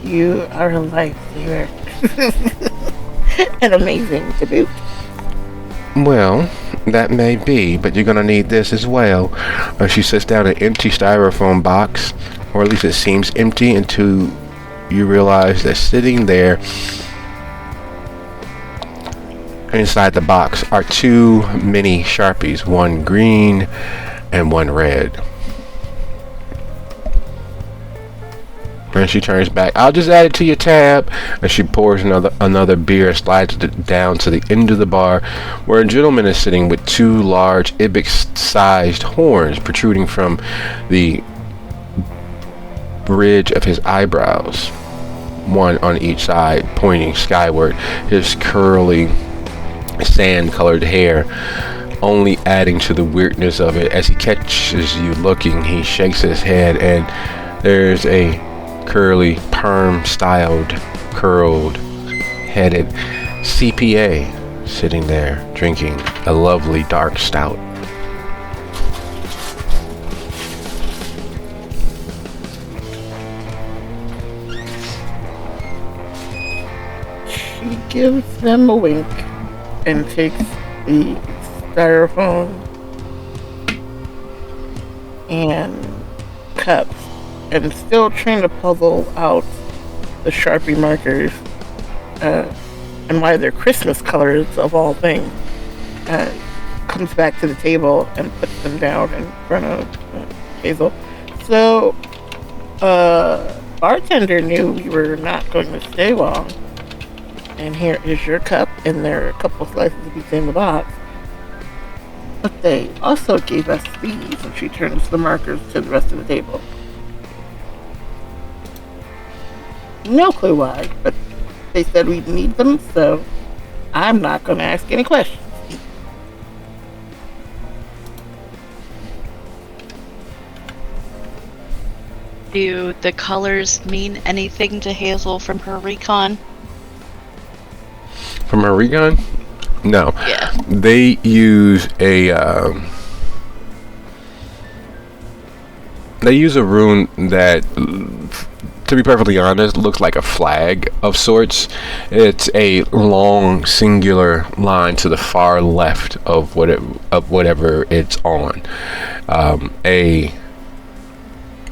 You are a lifesaver. And amazing to boot. Well, that may be, but you're gonna need this as well. She sits down an empty styrofoam box, or at least it seems empty, until you realize that sitting there inside the box are 2 mini Sharpies, one green and one red. And she turns back. I'll just add it to your tab. And she pours another beer and slides it down to the end of the bar, where a gentleman is sitting with 2 large ibex-sized horns protruding from the bridge of his eyebrows, one on each side, pointing skyward. His curly, sand-colored hair only adding to the weirdness of it. As he catches you looking, he shakes his head, and there's a curly, perm-styled, curled-headed CPA sitting there drinking a lovely dark stout. She gives them a wink and takes the styrofoam and cups, and still trying to puzzle out the Sharpie markers and why they're Christmas colors of all things. Comes back to the table and puts them down in front of Hazel. So, bartender knew we were not going to stay long. And here is your cup, and there are a couple slices of pizza in the box. But they also gave us these, and she turns the markers to the rest of the table. No clue why, but they said we'd need them, so I'm not going to ask any questions. Do the colors mean anything to Hazel from her recon? From her recon? No. Yeah. They use a rune that, to be perfectly honest, looks like a flag of sorts. It's a long singular line to the far left of whatever it's on. A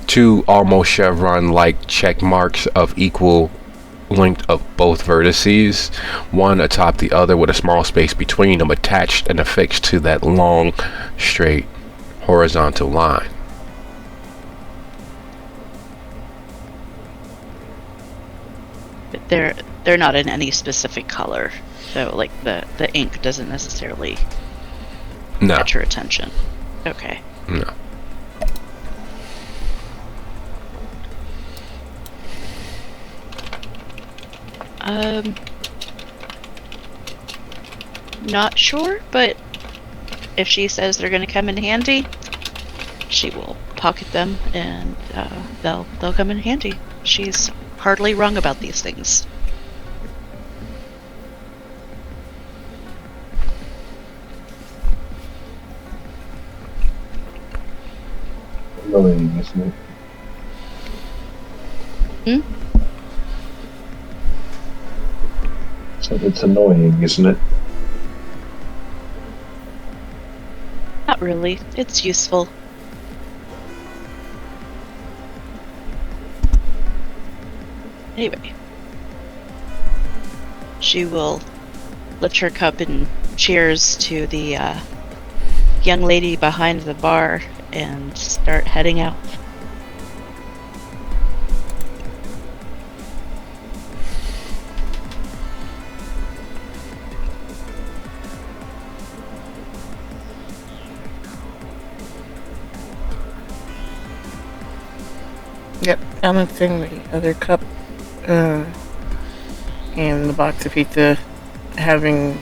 2 almost chevron-like check marks of equal length of both vertices, one atop the other with a small space between them, attached and affixed to that long, straight, horizontal line. But they're not in any specific color, so like the ink doesn't necessarily catch your attention. Okay. No. Not sure, but if she says they're gonna come in handy, she will pocket them, and they'll come in handy. She's hardly wrong about these things. Annoying, isn't it? So it's annoying, isn't it? Not really. It's useful. Anyway. she will lift her cup and cheers to the young lady behind the bar and start heading out. Yep, balancing the other cup and the box of pizza, having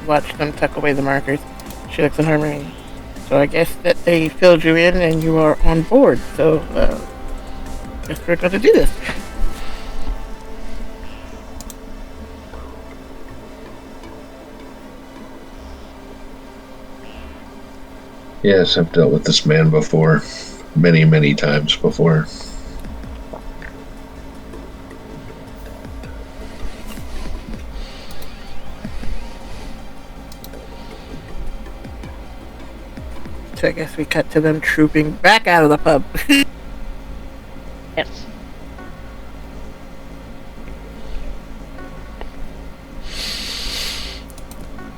watched them tuck away the markers. She looks at Harmony. So I guess that they filled you in and you are on board. So, guess we're going to do this. Yes, I've dealt with this man before. Many, many times before. So I guess we cut to them trooping back out of the pub. Yes.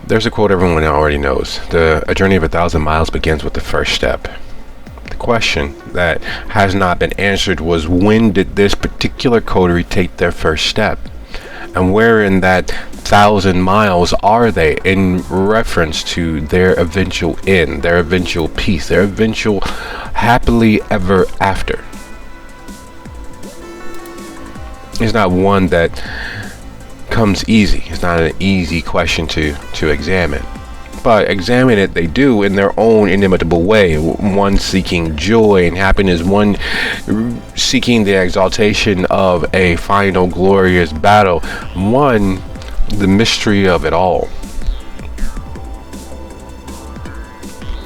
There's a quote everyone already knows. A journey of 1,000 miles begins with the first step. The question that has not been answered was, when did this particular coterie take their first step? And where in that 1,000 miles are they in reference to their eventual end, their eventual peace, their eventual happily ever after? It's not one that comes easy. It's not an easy question to examine. But examine it they do in their own inimitable way. One seeking joy and happiness, one seeking the exaltation of a final glorious battle, one the mystery of it all.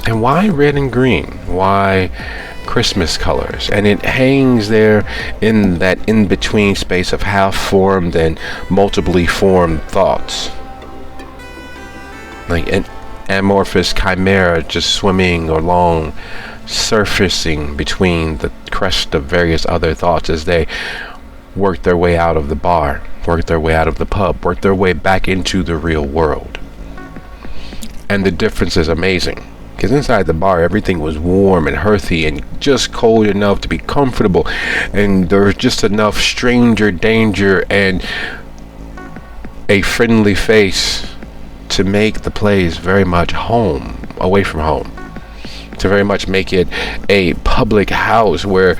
And why red and green? Why Christmas colors? And it hangs there in that in-between space of half-formed and multiply formed thoughts. Like an amorphous chimera just swimming along, surfacing between the crest of various other thoughts as they work their way out of the bar, work their way out of the pub, work their way back into the real world. And the difference is amazing, because inside the bar everything was warm and earthy and just cold enough to be comfortable, and there was just enough stranger danger and a friendly face to make the place very much home, away from home, to very much make it a public house where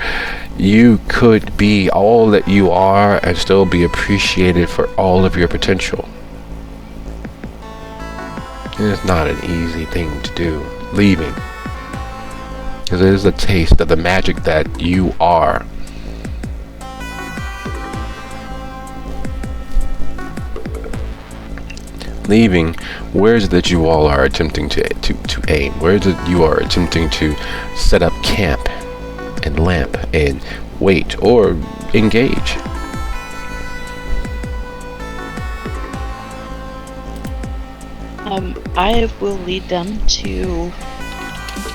you could be all that you are and still be appreciated for all of your potential. It's not an easy thing to do, leaving, because it is a taste of the magic that you are. Leaving, where is it that you all are attempting to aim? Where is it you are attempting to set up camp and lamp and wait or engage? I will lead them to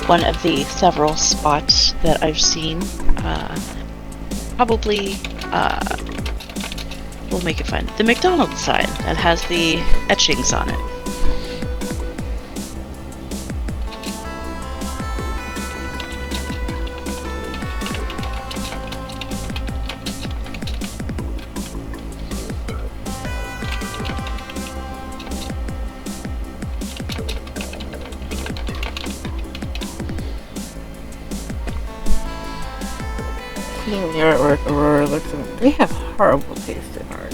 one of the several spots that I've seen. Probably, we'll make it fun. The McDonald's sign that has the etchings on it. Seeing the artwork, Aurora looks at them. They have horrible taste in art.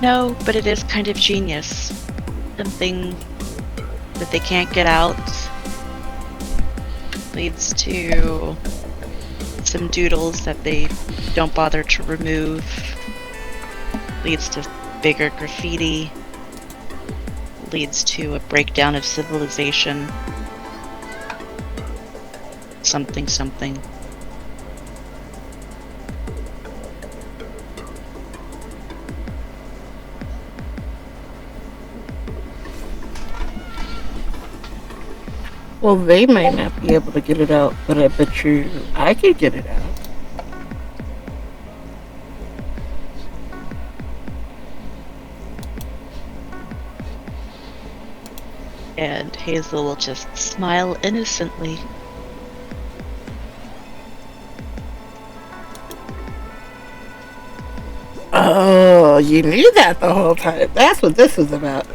No, but it is kind of genius. Something that they can't get out leads to some doodles that they don't bother to remove, leads to bigger graffiti, leads to a breakdown of civilization. Something, something. Well, they might not be able to get it out, but I bet you I could get it out. And Hazel will just smile innocently. Oh, you knew that the whole time. That's what this is about.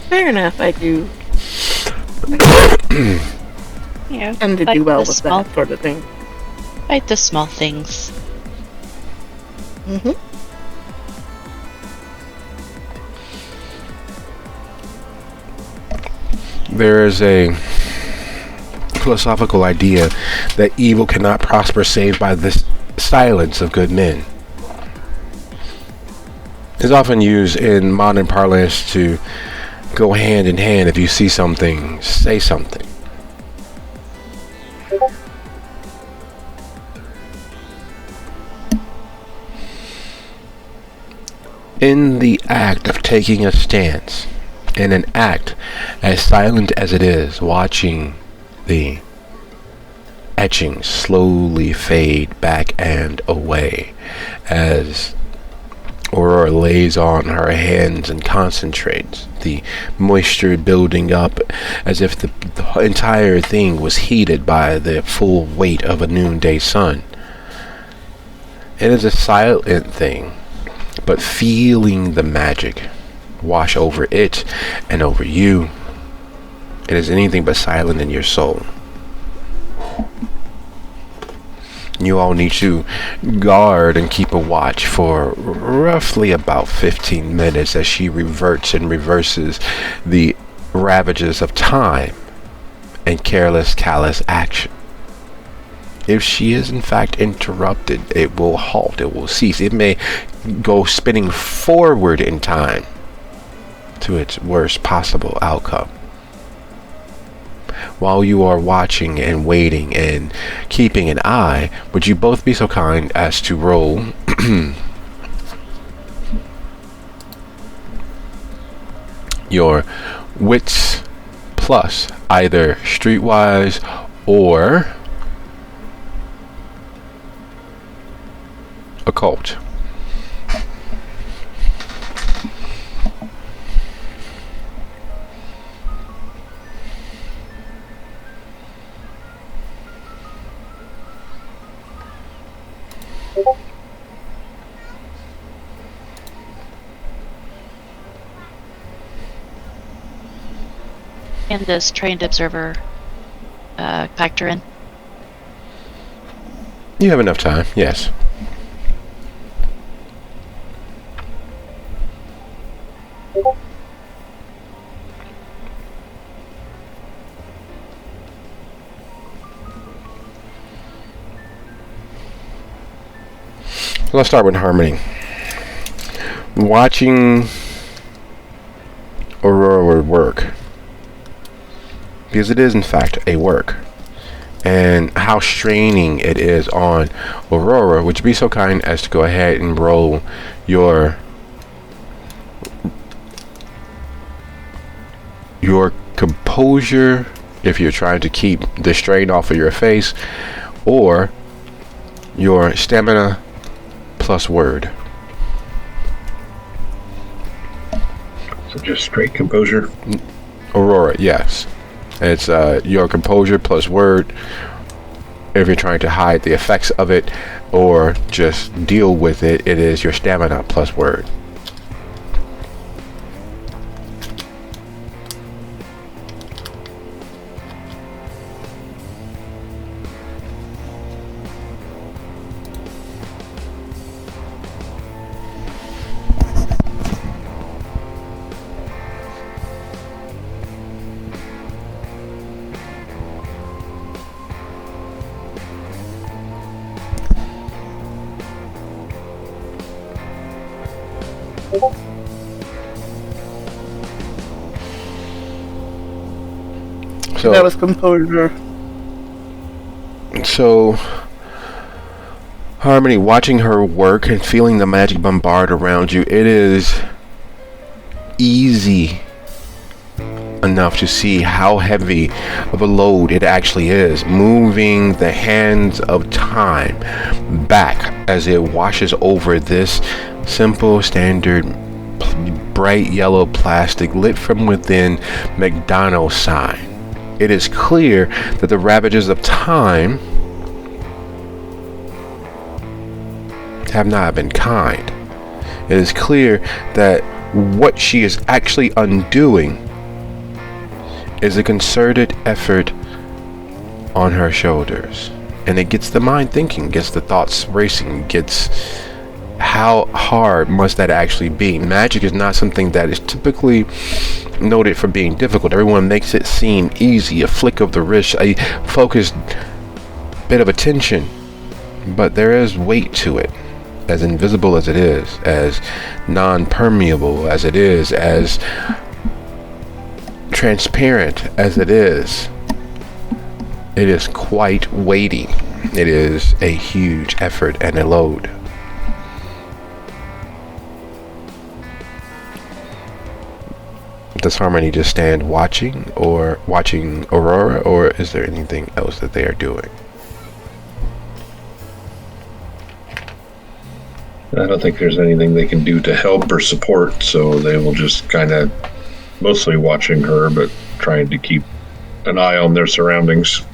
Fair enough, I do. Yeah, Tend to like do well the with small, that sort of thing. like the small things. Mm-hmm. There is a philosophical idea that evil cannot prosper save by the silence of good men. It's often used in modern parlance to go hand in hand. If you see something, say something. In the act of taking a stance, in an act as silent as it is, watching the etching slowly fade back and away as Aurora lays on her hands and concentrates, the moisture building up as if the entire thing was heated by the full weight of a noonday sun. It is a silent thing, but feeling the magic wash over it and over you, it is anything but silent in your soul. You all need to guard and keep a watch for roughly about 15 minutes as she reverts and reverses the ravages of time and careless, callous action. If she is in fact interrupted, it will halt, it will cease. It may go spinning forward in time to its worst possible outcome. While you are watching and waiting and keeping an eye, would you both be so kind as to roll your wits plus either streetwise or occult? And does trained observer factor in? You have enough time, yes. Let's start with Harmony. Watching Aurora work, because it is in fact a work, and how straining it is on Aurora, would you be so kind as to go ahead and roll your composure if you're trying to keep the strain off of your face, or your stamina plus word? So just straight composure? Aurora, yes. It's your composure plus word if you're trying to hide the effects of it or just deal with it. It is your stamina plus word. So That was composure. So, Harmony, watching her work and feeling the magic bombard around you, it is easy enough to see how heavy of a load it actually is, moving the hands of time back as it washes over this simple, standard, bright yellow plastic lit from within McDonald's sign. It is clear that the ravages of time have not been kind. It is clear that what she is actually undoing is a concerted effort on her shoulders. And it gets the mind thinking, gets the thoughts racing, gets how hard must that actually be. Magic is not something that is typically noted for being difficult. Everyone makes it seem easy, a flick of the wrist, a focused bit of attention. But there is weight to it. As invisible as it is, as non-permeable as it is, as transparent as it is quite weighty. It is a huge effort and a load. Does Harmony just stand watching Aurora, or is there anything else that they are doing? I don't think there's anything they can do to help or support, so they will just kind of mostly watching her, but trying to keep an eye on their surroundings.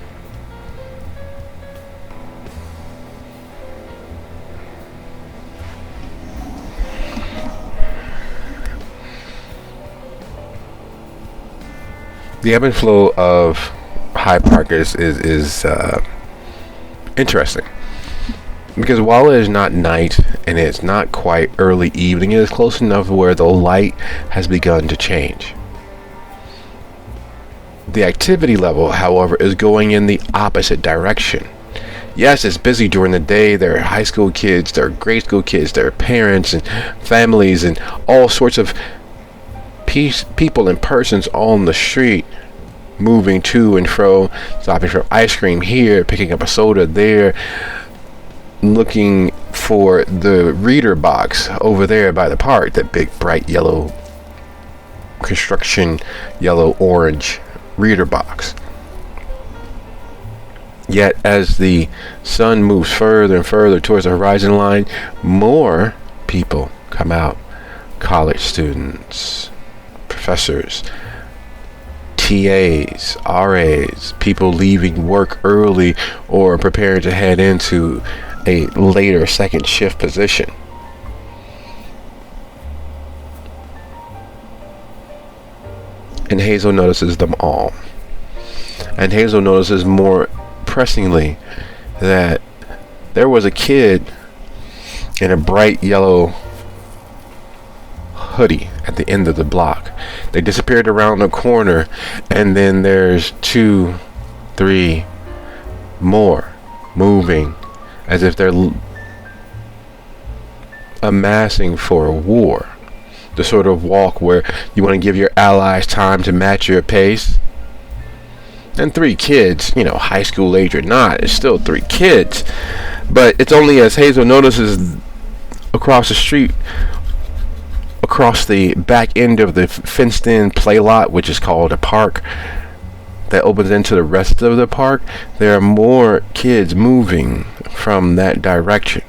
The ebb and flow of Hyde Park is interesting. Because while it is not night and it's not quite early evening, it is close enough where the light has begun to change. The activity level, however, is going in the opposite direction. Yes, it's busy during the day. There are high school kids, there are grade school kids, there are parents and families and all sorts of people and persons on the street, moving to and fro, stopping for ice cream here, picking up a soda there, looking for the reader box over there by the park, that big bright yellow construction yellow orange reader box. Yet as the sun moves further and further towards the horizon line, more people come out. College students, professors, TAs, RAs, people leaving work early or preparing to head into a later second shift position. And Hazel notices them all. And Hazel notices more pressingly that there was a kid in a bright yellow hoodie at the end of the block. They disappeared around the corner, and then there's 2, 3 more moving as if they're amassing for a war. The sort of walk where you want to give your allies time to match your pace. And 3 kids, high school age or not, it's still 3 kids. But it's only as Hazel notices across the street, across the back end of the fenced-in play lot, which is called a park, that opens into the rest of the park, there are more kids moving from that direction.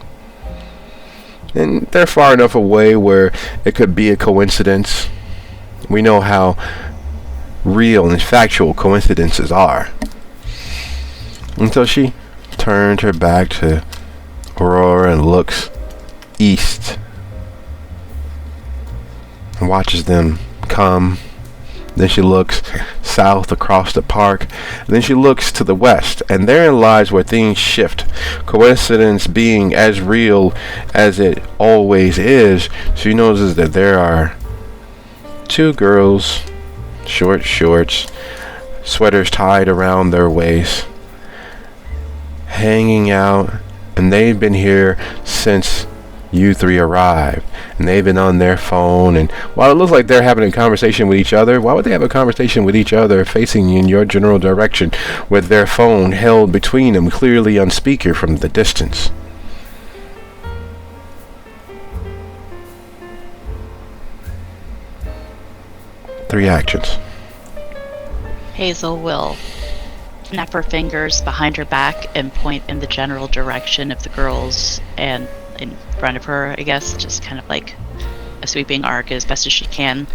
And they're far enough away where it could be a coincidence. We know how real and factual coincidences are. And so she turned her back to Aurora and looks east and watches them come. Then she looks south across the park. And then she looks to the west. And therein lies where things shift. Coincidence being as real as it always is, she notices that there are 2 girls, short shorts, sweaters tied around their waist, hanging out. And they've been here since you 3 arrived, and they've been on their phone, and while it looks like they're having a conversation with each other, why would they have a conversation with each other facing you in your general direction with their phone held between them, clearly on speaker from the distance? Three actions. Hazel will snap her fingers behind her back and point in the general direction of the girls and in front of her, I guess, just kind of like a sweeping arc as best as she can.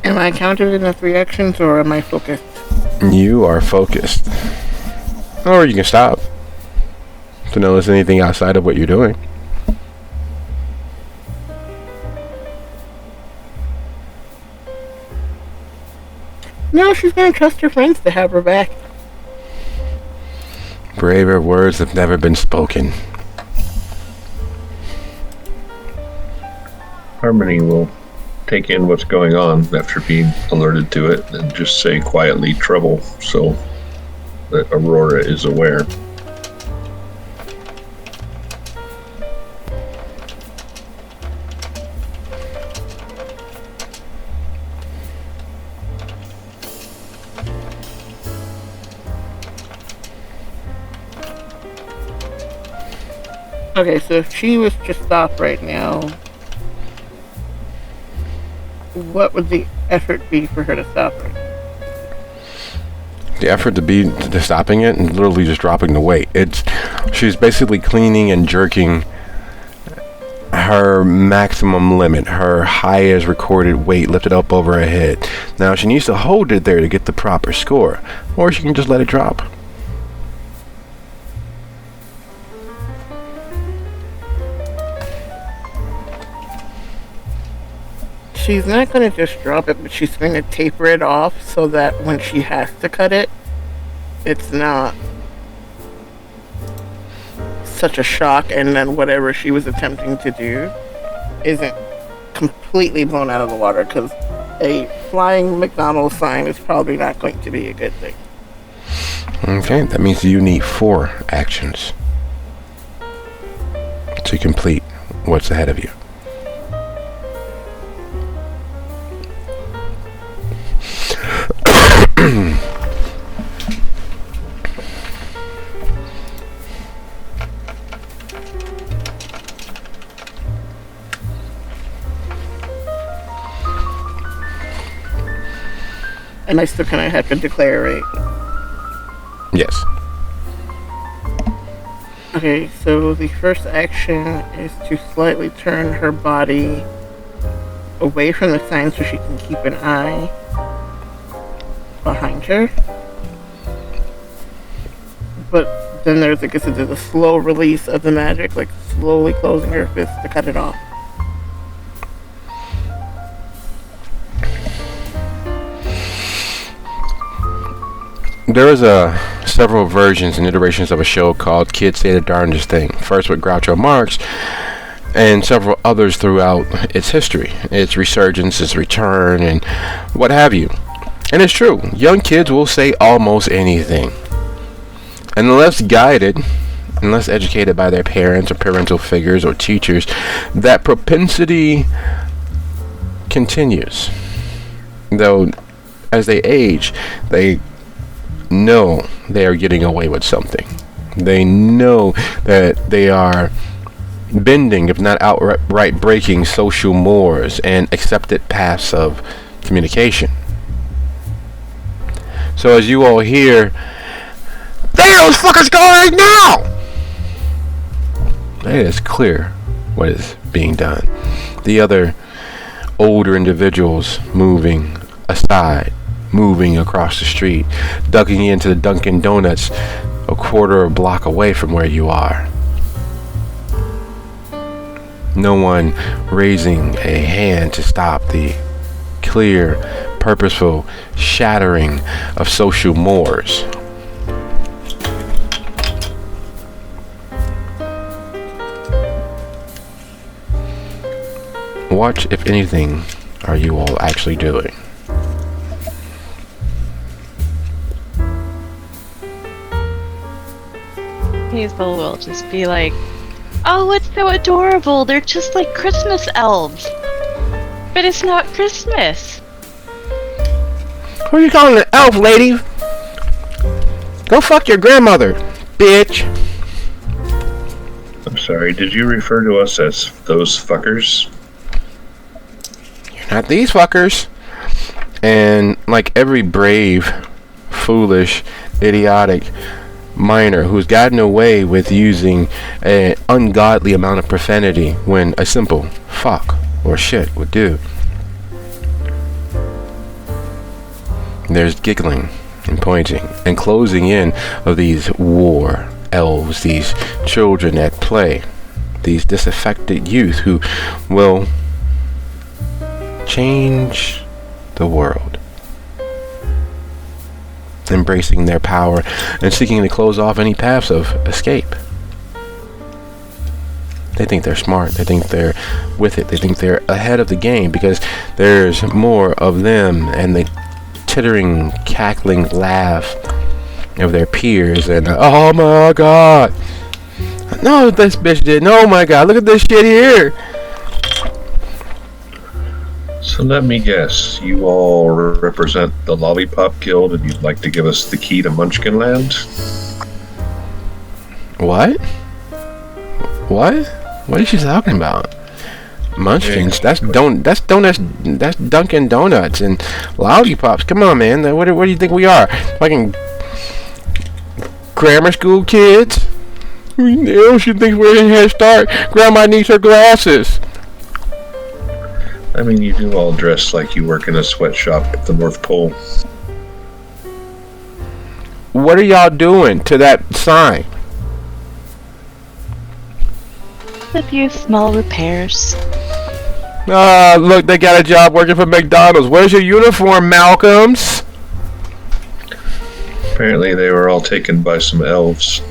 Am I counted in the 3 actions, or am I focused? You are focused. Or you can stop to notice anything outside of what you're doing. No, she's gonna trust her friends to have her back. Braver words have never been spoken. Harmony will take in what's going on after being alerted to it and just say quietly trouble so that Aurora is aware. Okay, so if she was to stop right now, what would the effort be for her to stop her? The effort to stopping it and literally just dropping the weight. She's basically cleaning and jerking her maximum limit, her highest recorded weight lifted up over her head. Now she needs to hold it there to get the proper score, or she can just let it drop. She's not going to just drop it, but she's going to taper it off so that when she has to cut it, it's not such a shock, and then whatever she was attempting to do isn't completely blown out of the water, because a flying McDonald's sign is probably not going to be a good thing. Okay, that means you need 4 actions to complete what's ahead of you. And I still kind of have to declare, right? Yes. Okay, so the first action is to slightly turn her body away from the sign so she can keep an eye behind her. But then there's, I guess, there's a slow release of the magic, like slowly closing her fist to cut it off. There is several versions and iterations of a show called Kids Say the Darndest Thing. First with Groucho Marx, and several others throughout its history, its resurgence, its return, and what have you. And it's true, young kids will say almost anything. And unless guided, unless educated by their parents or parental figures or teachers, that propensity continues. Though, as they age, they know they are getting away with something. They know that they are bending, if not outright breaking, social mores and accepted paths of communication. So as you all hear, "There those fuckers go right now!" It is clear what is being done. The other older individuals moving aside, moving across the street, ducking into the Dunkin' Donuts a quarter of a block away from where you are. No one raising a hand to stop the clear, purposeful shattering of social mores. What, if anything, are you all actually doing? Hazel will just be like, Oh, it's so adorable. They're just like Christmas elves. But it's not Christmas. Who are you calling an elf, lady? Go fuck your grandmother, bitch. I'm sorry, did you refer to us as those fuckers? You're not these fuckers. And like every brave, foolish, idiotic miner who's gotten away with using an ungodly amount of profanity when a simple fuck or shit would do. There's giggling and pointing and closing in of these war elves, these children at play, these disaffected youth who will change the world, embracing their power and seeking to close off any paths of escape. They think they're smart. They think they're with it. They think they're ahead of the game because there's more of them and the tittering, cackling laugh of their peers and oh my god, no, this bitch did. Oh my god, look at this shit here. So let me guess, you all represent the Lollipop Guild and you'd like to give us the key to Munchkinland? What? What is she talking about? Munchkins? That's donuts. That's Dunkin' Donuts and lollipops. Come on, man. What do you think we are? Fucking grammar school kids? Ew, she thinks we're in Head Start. Grandma needs her glasses. I mean, you do all dress like you work in a sweatshop at the North Pole. What are y'all doing to that sign? A few small repairs. Look, they got a job working for McDonald's. Where's your uniform, Malcolms? Apparently they were all taken by some elves.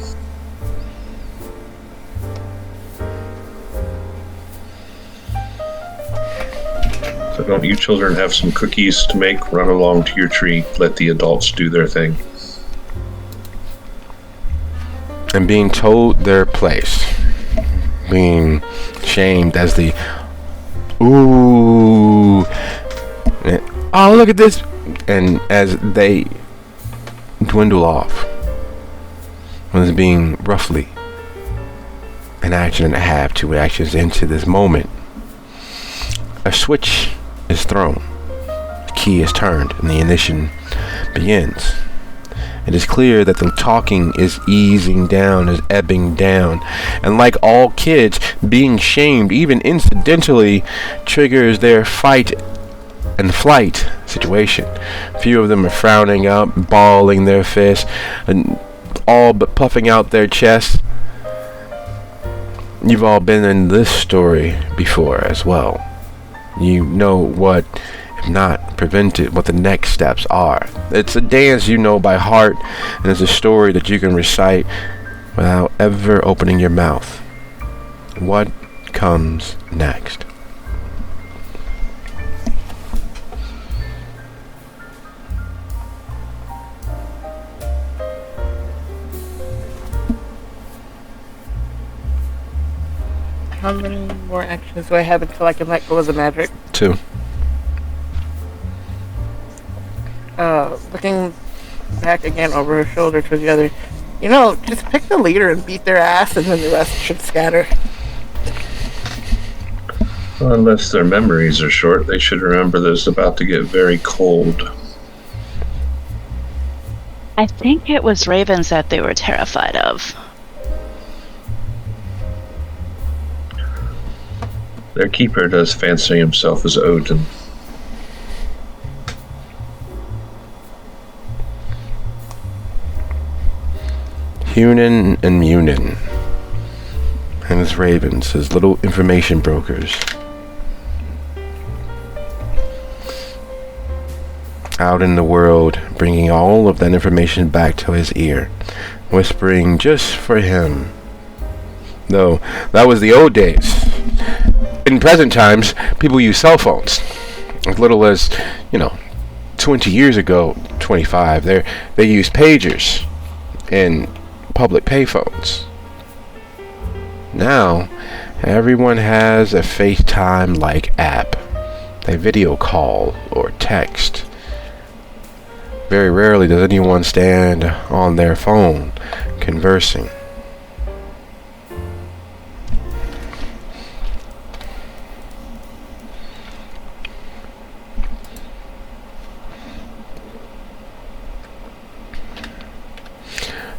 So don't you children have some cookies to make? Run along to your tree. Let the adults do their thing. And being told their place. Being shamed as the ooh. Oh, look at this. And as they dwindle off. When it's being roughly an action and a half, 2 actions into this moment. A switch is thrown, the key is turned, and the ignition begins. It is clear that the talking is easing down, is ebbing down, and like all kids, being shamed, even incidentally, triggers their fight and flight situation. Few of them are frowning up, balling their fists, and all but puffing out their chests. You've all been in this story before as well. You know what, if not prevented, what the next steps are. It's a dance you know by heart, and it's a story that you can recite without ever opening your mouth. What comes next? How many more actions do I have until I can let go of the magic? 2. Looking back again over her shoulder to the other. You know, just pick the leader and beat their ass, and then the rest should scatter. Well, unless their memories are short, they should remember that it's about to get very cold. I think it was ravens that they were terrified of. Their keeper does fancy himself as Odin. Hunin and Munin, and his ravens, his little information brokers, out in the world, bringing all of that information back to his ear, whispering just for him. Though that was the old days. In present times, people use cell phones. As little as, 20 years ago, 25, they use pagers and public payphones. Now, everyone has a FaceTime-like app. They video call or text. Very rarely does anyone stand on their phone conversing.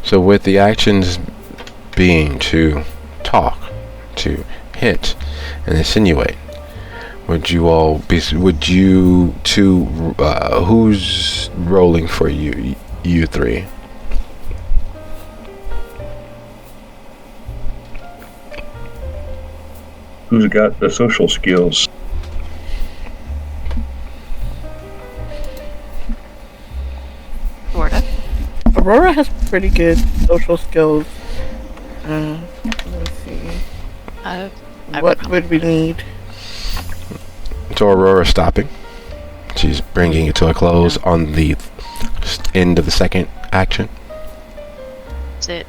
So with the actions being to talk, to hint, and insinuate, would you two, who's rolling for you three? Who's got the social skills? Florida. Aurora has pretty good social skills. Let's see. What would we need? So Aurora stopping. She's bringing it to a close on the end of the second action. That's it.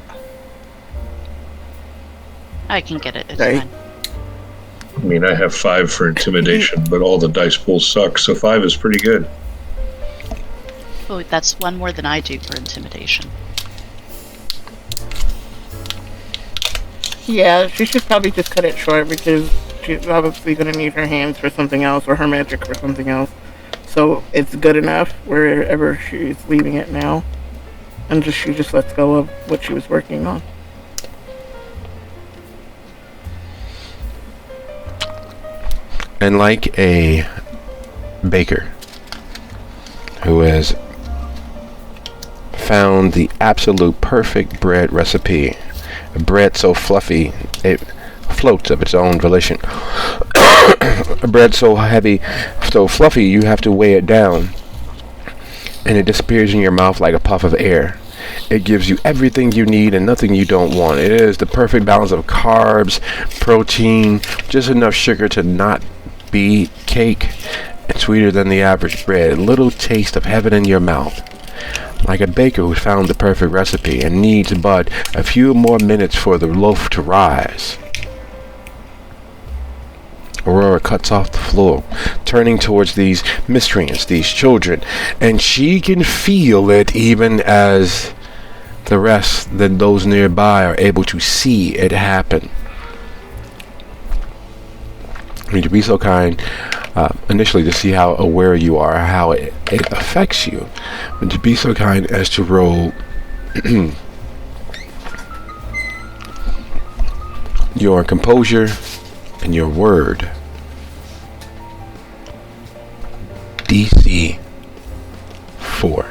I can get it. It's Right. fine. I mean, I have 5 for intimidation, but all the dice pools suck, so 5 is pretty good. Oh, that's one more than I do for intimidation. Yeah, she should probably just cut it short because she's obviously going to need her hands for something else or her magic for something else. So it's good enough wherever she's leaving it now. And she just lets go of what she was working on. And like a baker who has found the absolute perfect bread recipe, a bread so fluffy it floats of its own volition, a bread so heavy, so fluffy you have to weigh it down, and it disappears in your mouth like a puff of air. It gives you everything you need and nothing you don't want. It is the perfect balance of carbs, protein, just enough sugar to not be cake, and sweeter than the average bread. A little taste of heaven in your mouth. Like a baker who's found the perfect recipe and needs but a few more minutes for the loaf to rise. Aurora cuts off the floor, turning towards these miscreants, these children, and she can feel it even as the rest, that those nearby, are able to see it happen. Would you be so kind, initially, to see how aware you are, how it affects you? Would you be so kind as to roll your composure and your word? DC 4.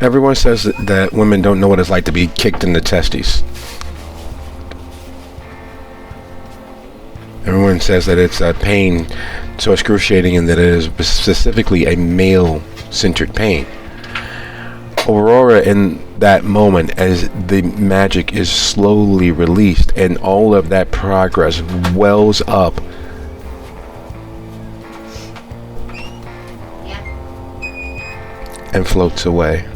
Everyone says that women don't know what it's like to be kicked in the testes. Everyone says that it's a pain so excruciating and that it is specifically a male-centered pain. Aurora, in that moment, as the magic is slowly released and all of that progress wells up, and floats away.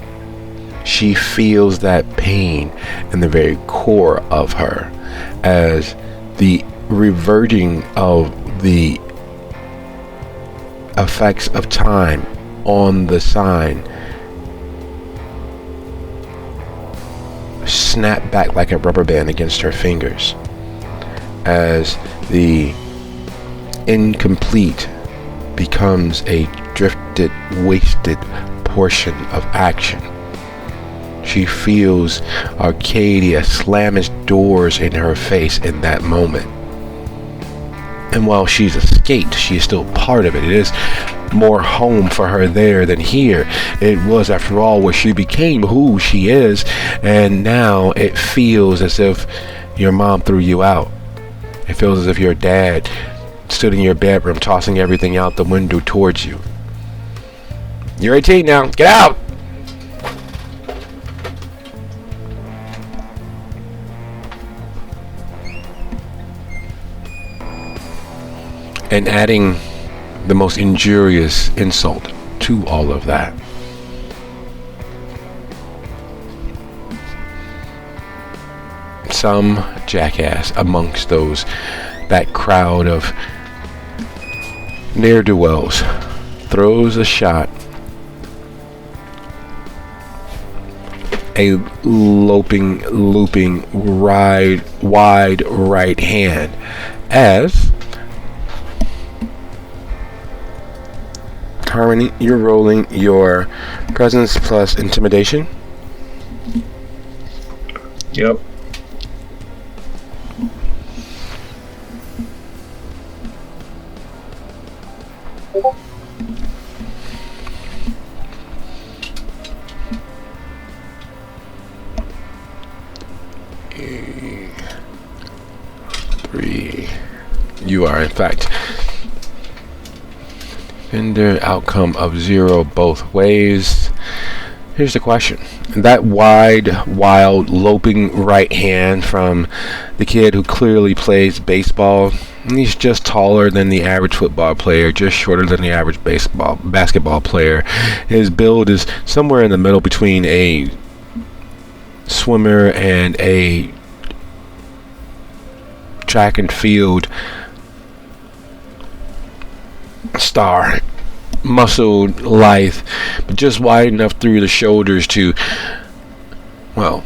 She feels that pain in the very core of her as the reverting of the effects of time on the sign snap back like a rubber band against her fingers as the incomplete becomes a drifted, wasted portion of action. She feels Arcadia slam its doors in her face in that moment. And while she's escaped, she is still part of it. It is more home for her there than here. It was, after all, where she became who she is, and now it feels as if your mom threw you out. It feels as if your dad stood in your bedroom tossing everything out the window towards you. You're 18 now. Get out! And adding the most injurious insult to all of that, some jackass amongst that crowd of ne'er-do-wells throws a shot, a looping wide right hand, as Harmony, you're rolling your presence plus intimidation. Yep. Three. You are, in fact, Fender outcome of 0 both ways. Here's the question. That wide, wild, loping right hand from the kid who clearly plays baseball. He's just taller than the average football player, just shorter than the average basketball player. His build is somewhere in the middle between a swimmer and a track and field star. Muscled, lithe, but just wide enough through the shoulders to, well,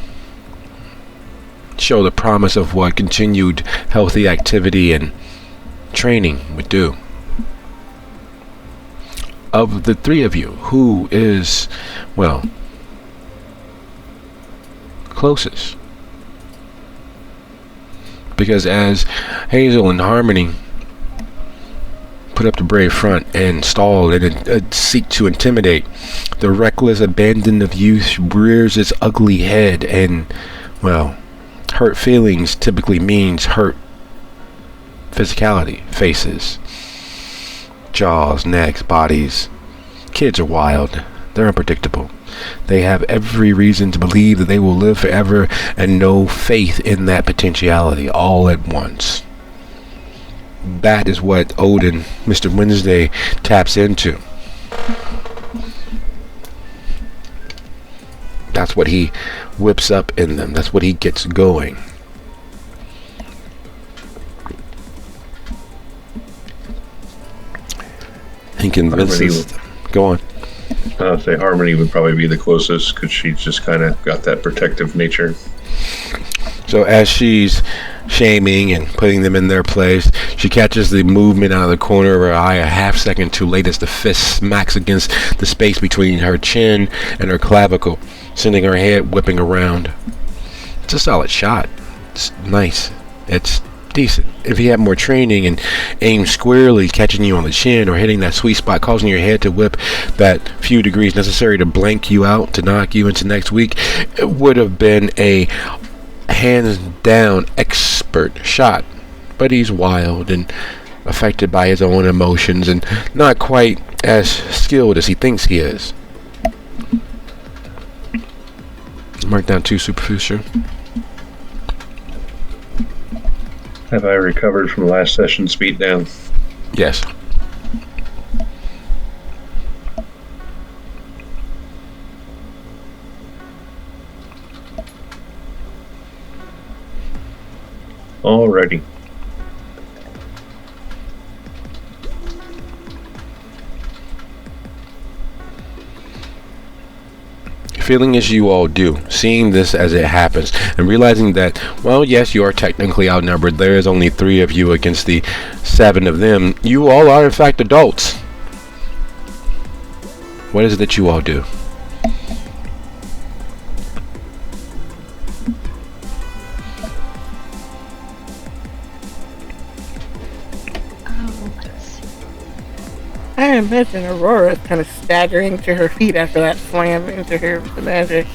show the promise of what continued healthy activity and training would do. Of the three of you, who is, well, closest? Because as Hazel and Harmony put up the brave front and stall and seek to intimidate, the reckless abandon of youth rears its ugly head, and, well, hurt feelings typically means hurt physicality, faces, jaws, necks, bodies. Kids are wild. They're unpredictable. They have every reason to believe that they will live forever and no faith in that potentiality all at once. That is what Odin, Mr. Wednesday, taps into. That's what he whips up in them. That's what he gets going. He convinces them. Go on. I'd say Harmony would probably be the closest because she's just kind of got that protective nature. So as she's shaming and putting them in their place, she catches the movement out of the corner of her eye a half second too late as the fist smacks against the space between her chin and her clavicle, sending her head whipping around. It's a solid shot. It's nice. It's decent. If you had more training and aim squarely, catching you on the chin or hitting that sweet spot, causing your head to whip that few degrees necessary to blank you out, to knock you into next week, it would have been a hands down expert shot. But he's wild and affected by his own emotions and not quite as skilled as he thinks he is. Mark down 2 superficial. Have I recovered from last session's beatdown? Yes. Alrighty. Feeling as you all do, seeing this as it happens, and realizing that, well, yes, you are technically outnumbered. There is only 3 of you against the 7 of them. You all are, in fact, adults. What is it that you all do? All imagine Aurora is kind of staggering to her feet after that slam into her with the magic.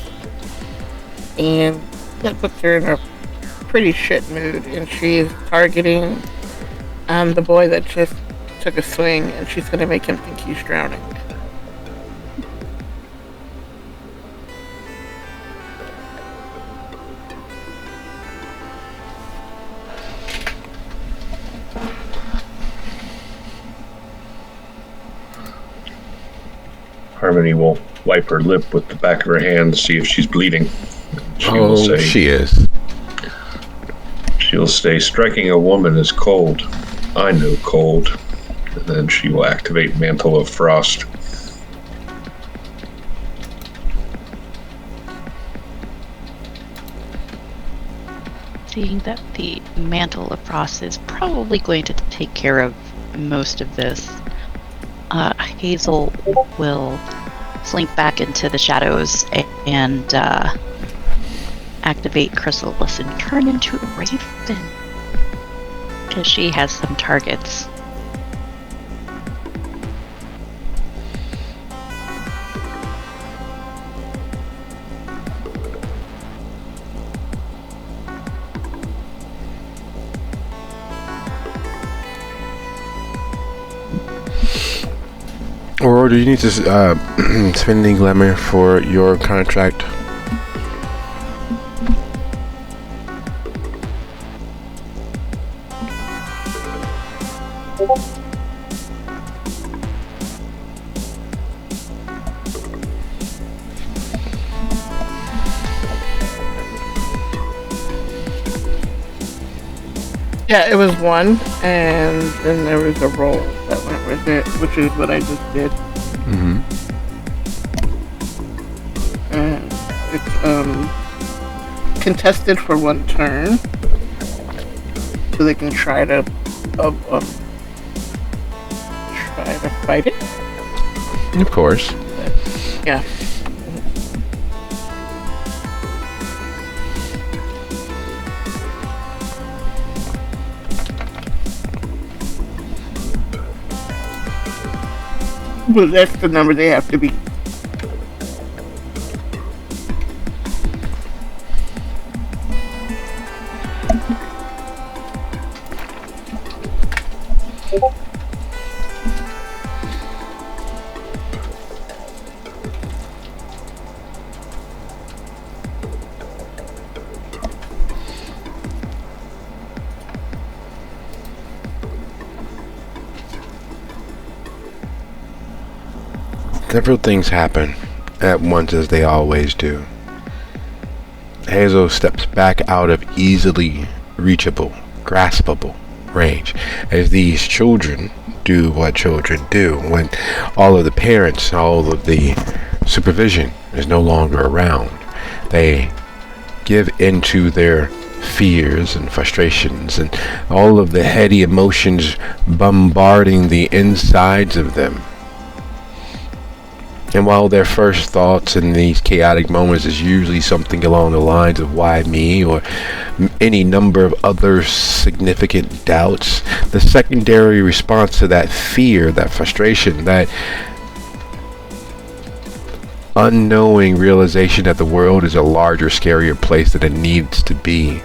And that puts her in a pretty shit mood, and she's targeting the boy that just took a swing, and she's going to make him think he's drowning. Harmony will wipe her lip with the back of her hand to see if she's bleeding. She will say, she is. She'll say, striking a woman is cold. I know cold. And then she will activate Mantle of Frost. Seeing that the Mantle of Frost is probably going to take care of most of this, Hazel will slink back into the shadows and activate Chrysalis and turn into a raven, because she has some targets. Or do you need to spend any glamour for your contract? Yeah, it was 1, and then there was a roll that went with it, which is what I just did. Mm-hmm. And it's contested for 1 turn, so they can try to fight it. Of course. But, yeah. Well, that's the number they have to beat. Several things happen at once, as they always do. Hazel steps back out of easily reachable, graspable range, as these children do what children do when all of the parents, all of the supervision is no longer around. They give into their fears and frustrations and all of the heady emotions bombarding the insides of them. And while their first thoughts in these chaotic moments is usually something along the lines of why me, or any number of other significant doubts, the secondary response to that fear, that frustration, that unknowing realization that the world is a larger, scarier place than it needs to be,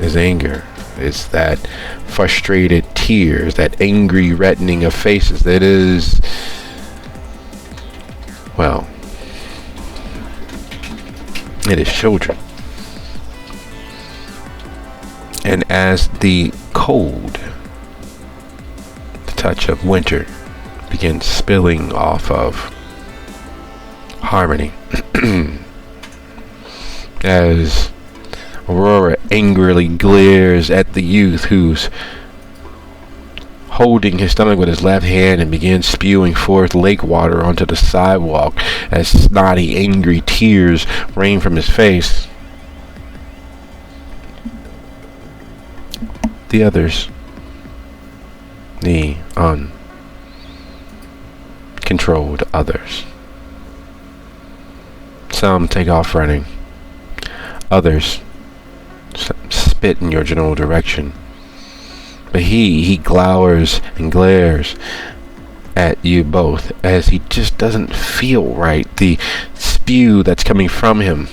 is anger. It's that frustrated tears, that angry reddening of faces that is, well, it is children. And as the cold, the touch of winter, begins spilling off of Harmony, as Aurora angrily glares at the youth who's holding his stomach with his left hand and begins spewing forth lake water onto the sidewalk as snotty, angry tears rain from his face. The others, the uncontrolled others, some take off running. Others spit in your general direction. But he glowers and glares at you both as he just doesn't feel right. The spew that's coming from him,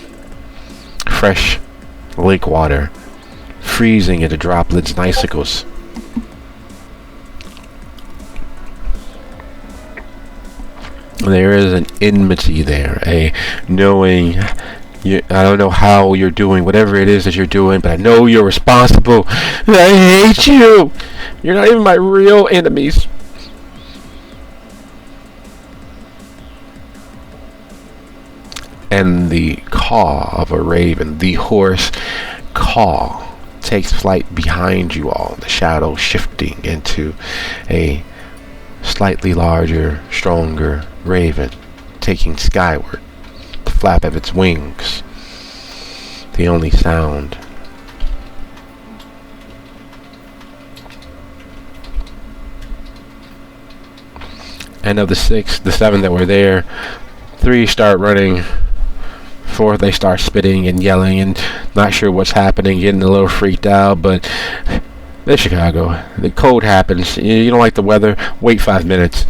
fresh lake water, freezing into droplets and icicles. There is an enmity there, a knowing, I don't know how you're doing whatever it is that you're doing, but I know you're responsible. I hate you. You're not even my real enemies. And the caw of a raven, the hoarse caw, takes flight behind you all, the shadow shifting into a slightly larger, stronger raven, taking skyward, the flap of its wings, the only sound. And of the 7 that were there, 3 start running. 4, they start spitting and yelling and not sure what's happening, getting a little freaked out, but they're Chicago. The cold happens. You don't like the weather? Wait 5 minutes.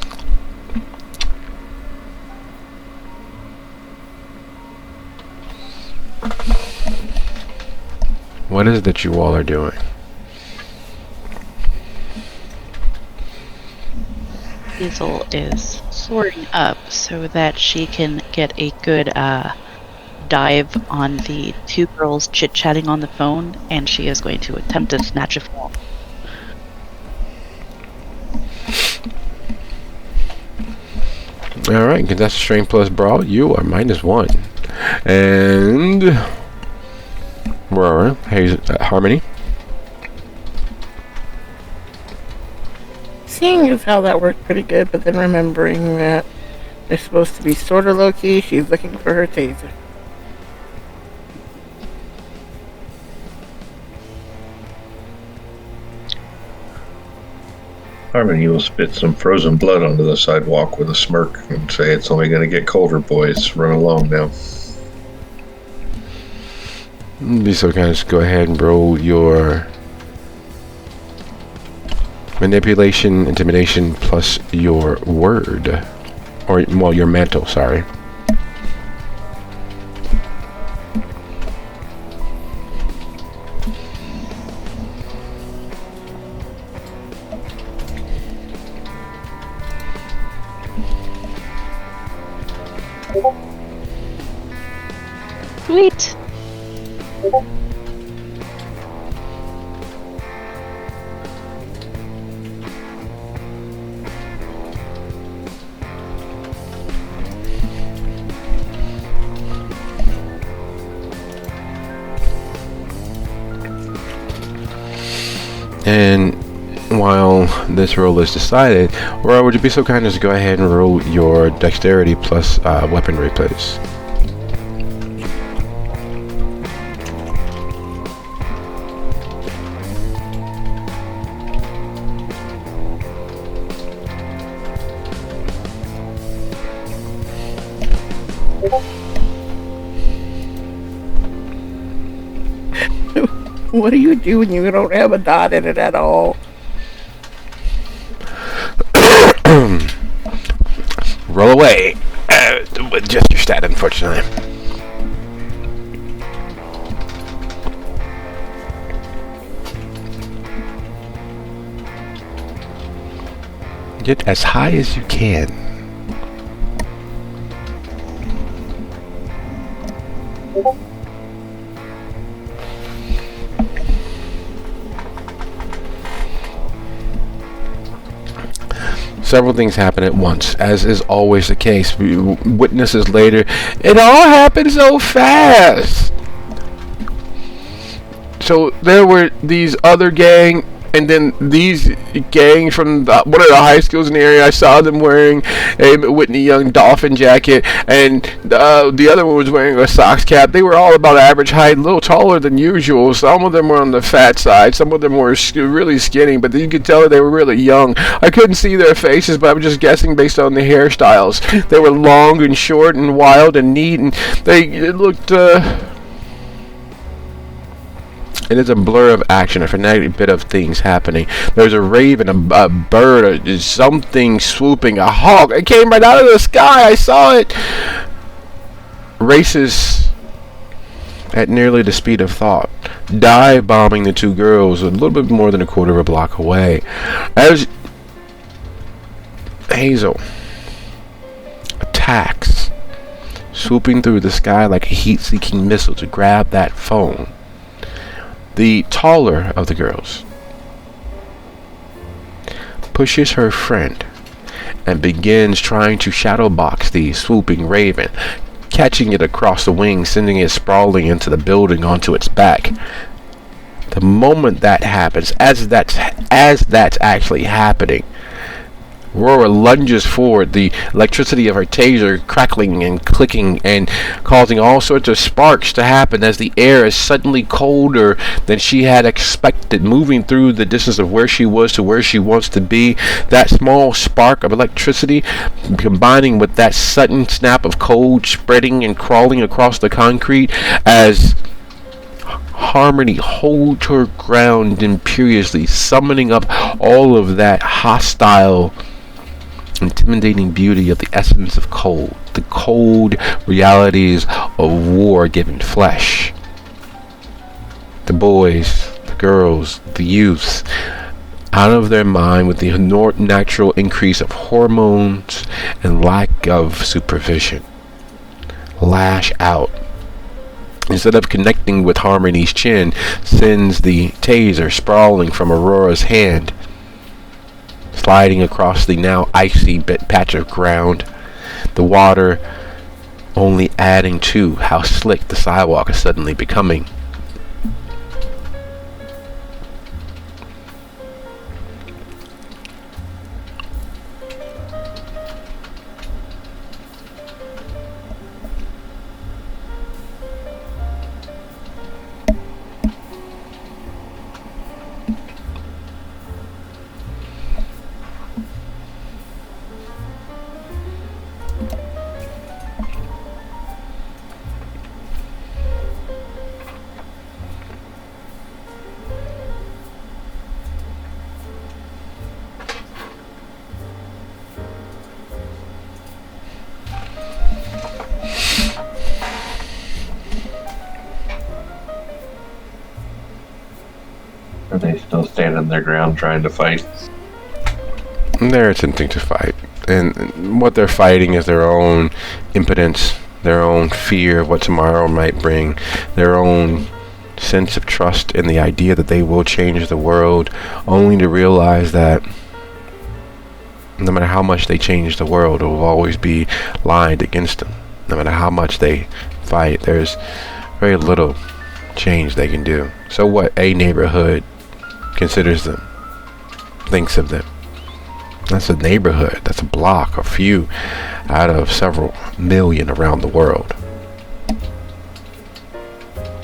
What is it that you all are doing? Hazel is soaring up so that she can get a good dive on the 2 girls chit-chatting on the phone, and she is going to attempt to snatch a phone. Alright, contested strength plus brawl, you are -1. And Aurora, Harmony. Seeing as how that worked pretty good, but then remembering that they're supposed to be sort of low-key, she's looking for her taser. Harmony will spit some frozen blood onto the sidewalk with a smirk and say, "It's only going to get colder, boys. Run along now." Be so kind of just go ahead and roll your manipulation, intimidation, plus your word. Or, well, your mantle, sorry. Sweet. And while this roll is decided, or would you be so kind as to go ahead and roll your dexterity plus weaponry, please? What do you do when you don't have a dot in it at all? Roll away. With just your stat, unfortunately. Get as high as you can. Several things happen at once, as is always the case. Witnesses later, it all happened so fast. So there were these other gang, and then these gangs from one of the high schools in the area. I saw them wearing a Whitney Young dolphin jacket, and the other one was wearing a Sox cap. They were all about average height, a little taller than usual. Some of them were on the fat side, some of them were really skinny, but you could tell that they were really young. I couldn't see their faces, but I was just guessing based on the hairstyles. They were long and short and wild and neat, and it looked It is a blur of action, a frenetic bit of things happening. There's a raven, a bird, something swooping, a hawk. It came right out of the sky. I saw it. Races at nearly the speed of thought, dive bombing the two girls a little bit more than a quarter of a block away. As Hazel attacks, swooping through the sky like a heat-seeking missile to grab that phone, the taller of the girls pushes her friend and begins trying to shadow box the swooping raven, catching it across the wing, sending it sprawling into the building onto its back. The moment that happens, as that's actually happening, Aurora lunges forward, the electricity of her taser crackling and clicking and causing all sorts of sparks to happen as the air is suddenly colder than she had expected, moving through the distance of where she was to where she wants to be. That small spark of electricity combining with that sudden snap of cold spreading and crawling across the concrete as Harmony holds her ground imperiously, summoning up all of that hostile, intimidating beauty of the essence of cold, the cold realities of war given flesh. The boys, the girls, the youths, out of their mind with the natural increase of hormones and lack of supervision, lash out. Instead of connecting with Harmony's chin, sends the taser sprawling from Aurora's hand, sliding across the now icy patch of ground, the water only adding to how slick the sidewalk is suddenly becoming. Are they still standing their ground trying to fight? They're attempting to fight. And what they're fighting is their own impotence, their own fear of what tomorrow might bring, their own sense of trust in the idea that they will change the world, only to realize that no matter how much they change the world, it will always be lined against them. No matter how much they fight, there's very little change they can do. So what a neighborhood considers them, thinks of them. That's a neighborhood, that's a block, a few out of several million around the world.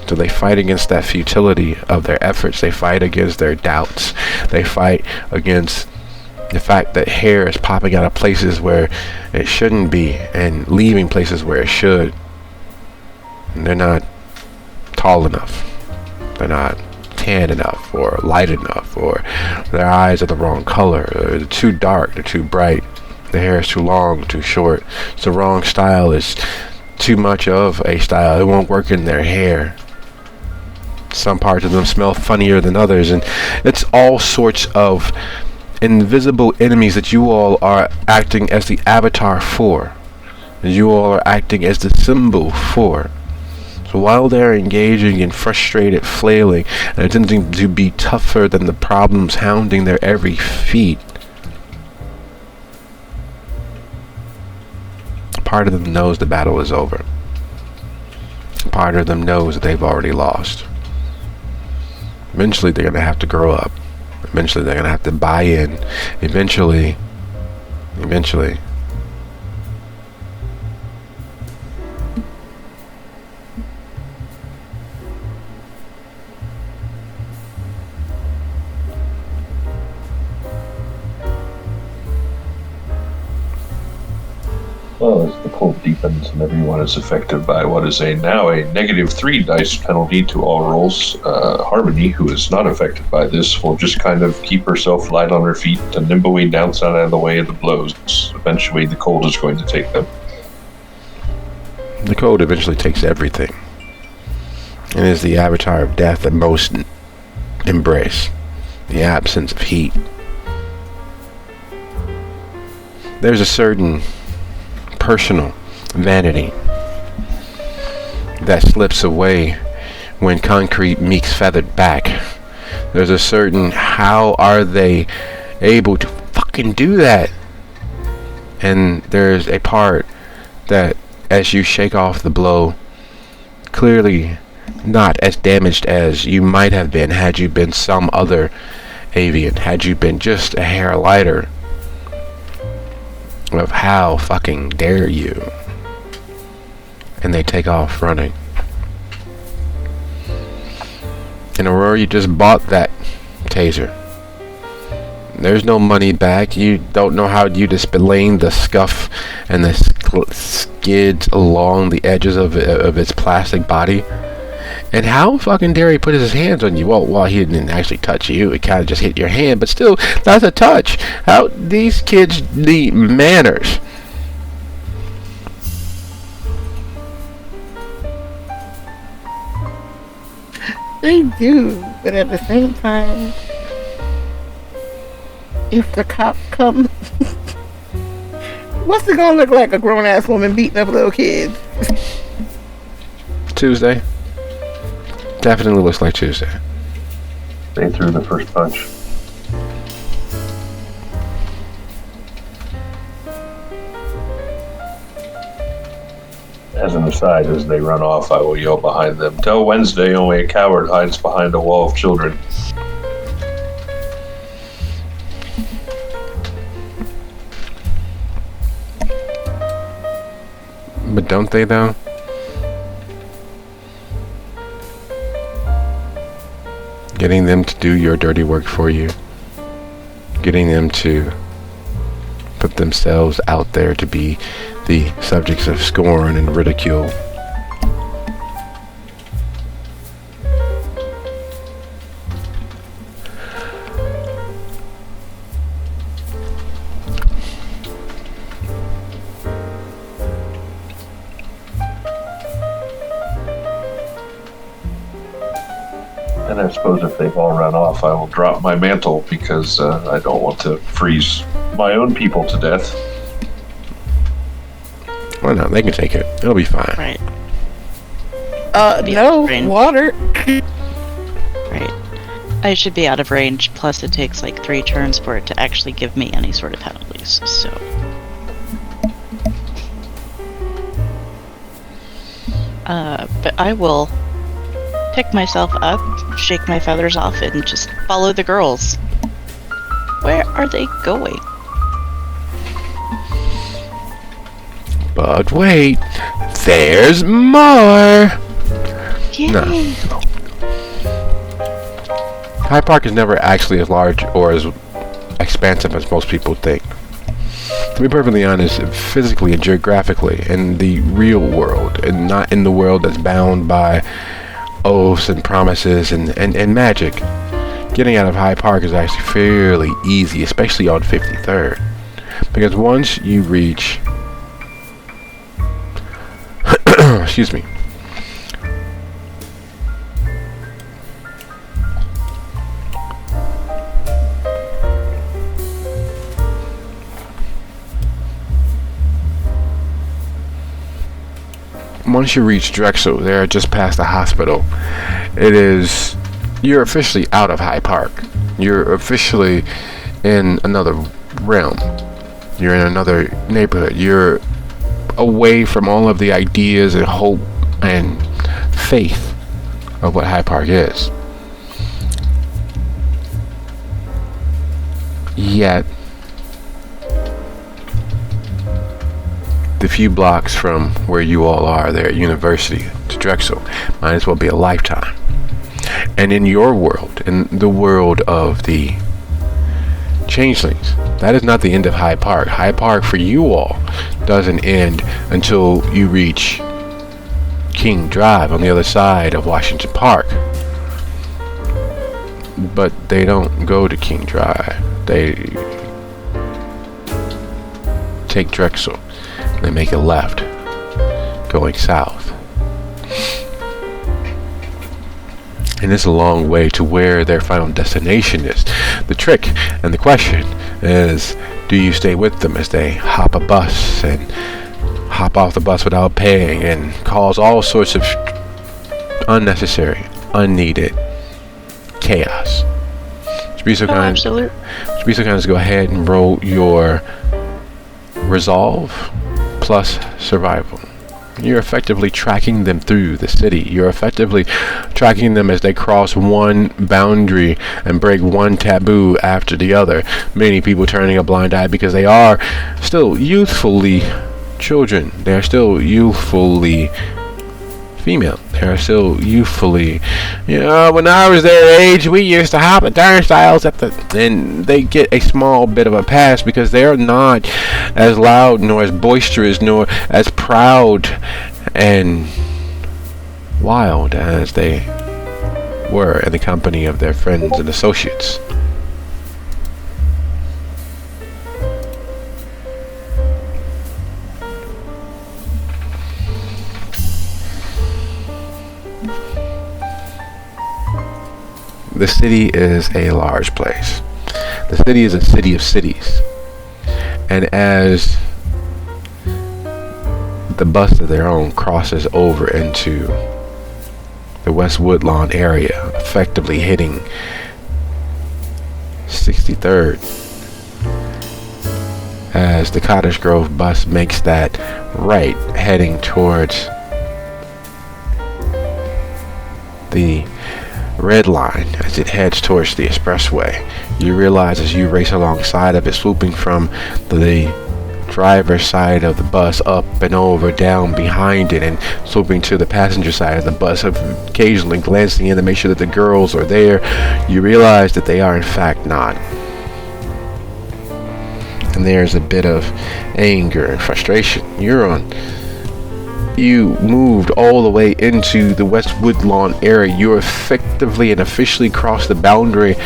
So they fight against that futility of their efforts. They fight against their doubts. They fight against the fact that hair is popping out of places where it shouldn't be and leaving places where it should. And they're not tall enough. They're not tan enough or light enough, or their eyes are the wrong color, or they're too dark, they're too bright, the hair is too long, too short, it's the wrong style, is too much of a style, it won't work in their hair. Some parts of them smell funnier than others, and it's all sorts of invisible enemies that you all are acting as the avatar for, that you all are acting as the symbol for. So while they're engaging in frustrated flailing and attempting to be tougher than the problems hounding their every feet, part of them knows the battle is over. Part of them knows that they've already lost. Eventually they're going to have to grow up. Eventually they're going to have to buy in. Eventually. Well, as the cold deepens and everyone is affected by what is now a -3 dice penalty to all rolls. Harmony, who is not affected by this, will just kind of keep herself light on her feet and nimbly dance out of the way of the blows. Eventually, the cold is going to take them. The cold eventually takes everything, and is the avatar of death that most embrace. The absence of heat. There's a certain personal vanity that slips away when concrete meets feathered back. There's a certain, how are they able to fucking do that? And there's a part that, as you shake off the blow, clearly not as damaged as you might have been had you been some other avian, had you been just a hair lighter, of how fucking dare you. And they take off running. And Aurora, you just bought that taser. There's no money back. You don't know how you explain the scuff and the skids along the edges of its plastic body. And how fucking dare he put his hands on you? Well, he didn't actually touch you. It kind of just hit your hand. But still, that's a touch. How these kids need manners. They do, but at the same time, if the cops come, what's it gonna look like? A grown-ass woman beating up little kids? Tuesday. Definitely looks like Tuesday. They threw the first punch. As an aside, as they run off, I will yell behind them, "Tell Wednesday only a coward hides behind a wall of children." But don't they, though? Getting them to do your dirty work for you. Getting them to put themselves out there to be the subjects of scorn and ridicule. And I suppose if they've all run off, I will drop my mantle because I don't want to freeze my own people to death. Why not? They can take it. It'll be fine. Right. No, water. Right. I should be out of range, plus it takes like 3 turns for it to actually give me any sort of penalties, so... but I will pick myself up, shake my feathers off, and just follow the girls. Where are they going? But wait, there's more! Yay! No. Hyde Park is never actually as large or as expansive as most people think. To be perfectly honest, physically and geographically, in the real world, and not in the world that's bound by oaths and promises and magic, getting out of Hyde Park is actually fairly easy, especially on 53rd. Because once you reach... excuse me. Once you reach Drexel, they're just past the hospital. You're officially out of Hyde Park. You're officially in another realm. You're in another neighborhood. You're away from all of the ideas and hope and faith of what Hyde Park is. Yet, the few blocks from where you all are there at University to Drexel might as well be a lifetime. And in your world, in the world of the changelings. That is not the end of Hyde Park. Hyde Park for you all doesn't end until you reach King Drive on the other side of Washington Park. But they don't go to King Drive. They take Drexel. They make a left, going south. And it's a long way to where their final destination is. The trick and the question is, do you stay with them as they hop a bus and hop off the bus without paying and cause all sorts of unnecessary, unneeded chaos? Should be so kind. Absolutely. Should be so kind as to go ahead and roll your resolve plus survival. You're effectively tracking them through the city. You're effectively tracking them as they cross one boundary and break one taboo after the other. Many people turning a blind eye because they are still youthfully children. They are still youthfully female. They are still youthfully, when I was their age, we used to hop at turnstiles and they get a small bit of a pass because they're not as loud nor as boisterous nor as proud and wild as they were in the company of their friends and associates. The city is a large place. The city is a city of cities. And as the bus of their own crosses over into the West Woodlawn area, effectively hitting 63rd, as the Cottage Grove bus makes that right, heading towards the red line as it heads towards the expressway. You realize as you race alongside of it, swooping from the driver's side of the bus up and over, down behind it, and swooping to the passenger side of the bus, occasionally glancing in to make sure that the girls are there. You realize that they are in fact not. And there's a bit of anger and frustration. You moved all the way into the West Woodlawn area. You effectively and officially crossed the boundary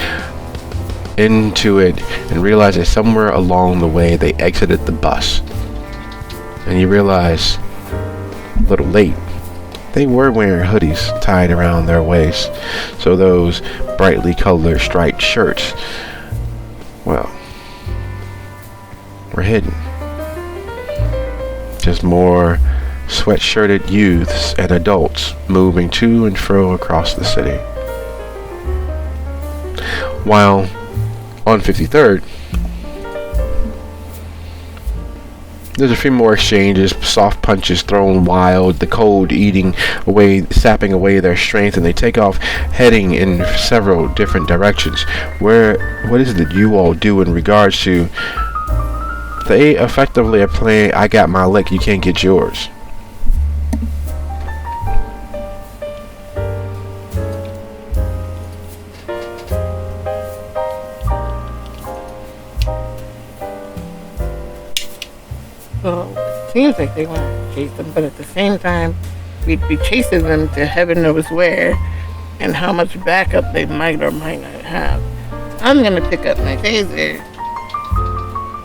into it and realize that somewhere along the way they exited the bus. And you realize, a little late, they were wearing hoodies tied around their waists. So those brightly colored striped shirts, well, were hidden. Just more sweatshirted youths and adults moving to and fro across the city. While on 53rd, there's a few more exchanges, soft punches thrown wild, the cold sapping away their strength, and they take off heading in several different directions. What is it that you all do in regards to, they effectively are playing I got my lick, you can't get yours. Well, it seems like they want to chase them, but at the same time, we'd be chasing them to heaven knows where, and how much backup they might or might not have. I'm gonna pick up my taser,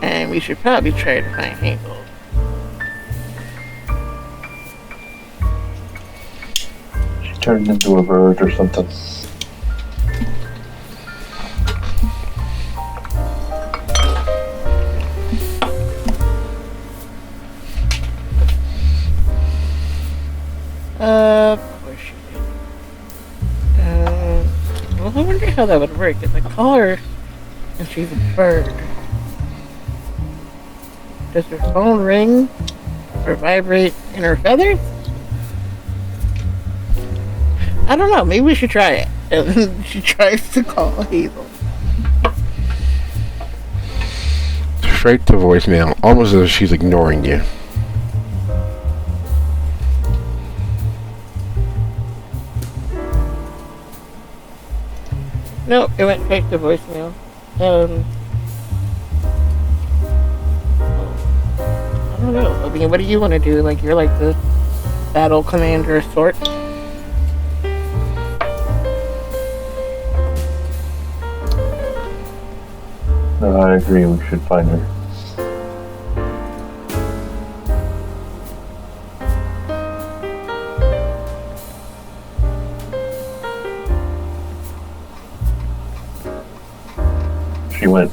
and we should probably try to find Hazel. She turned into a bird or something. Of course she did. Well, I wonder how that would work. If I call her and she's a bird, does her phone ring or vibrate in her feathers? I don't know. Maybe we should try it. And she tries to call Hazel. Straight to voicemail, almost as if she's ignoring you. No, it went straight to voicemail. don't know. I mean, what do you want to do? Like, you're like the battle commander sort. No, I agree. We should find her. She went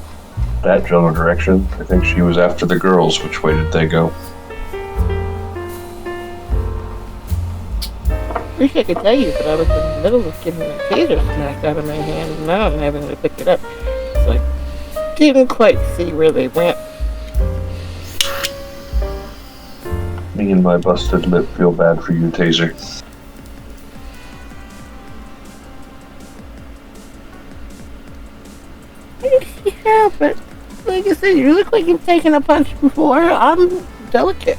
that general direction. I think she was after the girls. Which way did they go? I wish I could tell you, but I was in the middle of getting my taser smacked out of my hand, and now I'm having to pick it up. So I didn't quite see where they went. Me and my busted lip feel bad for you, Taser. Yeah, but like I said, you look like you've taken a punch before. I'm delicate.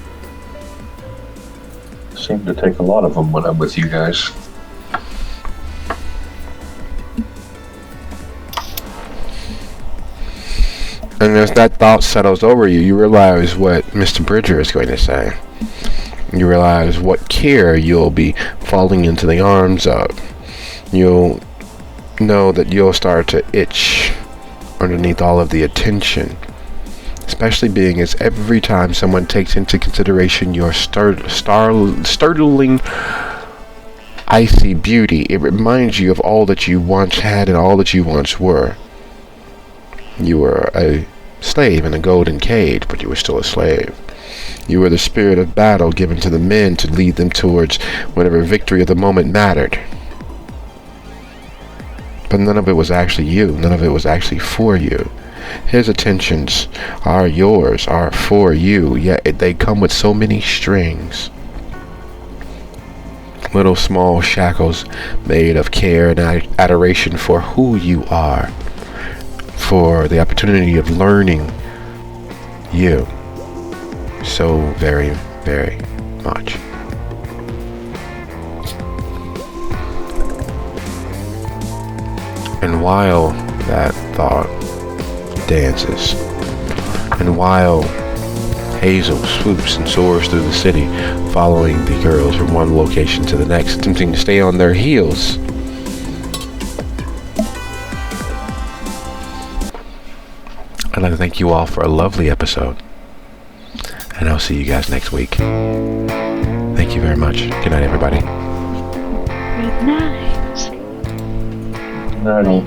Seem to take a lot of them when I'm with you guys. And as that thought settles over you, you realize what Mr. Bridger is going to say. You realize what care you'll be falling into the arms of. You'll know that you'll start to itch underneath all of the attention. Especially being as every time someone takes into consideration your startling icy beauty, it reminds you of all that you once had and all that you once were. You were a slave in a golden cage, but you were still a slave. You were the spirit of battle given to the men to lead them towards whatever victory of the moment mattered. But none of it was actually you. None of it was actually for you. His attentions are yours, are for you, yet they come with so many strings. Little small shackles made of care and adoration for who you are. For the opportunity of learning you so very, very much. And while that thought dances, and while Hazel swoops and soars through the city, following the girls from one location to the next, attempting to stay on their heels, I'd like to thank you all for a lovely episode, and I'll see you guys next week. Thank you very much. Good night, everybody. Good night. No.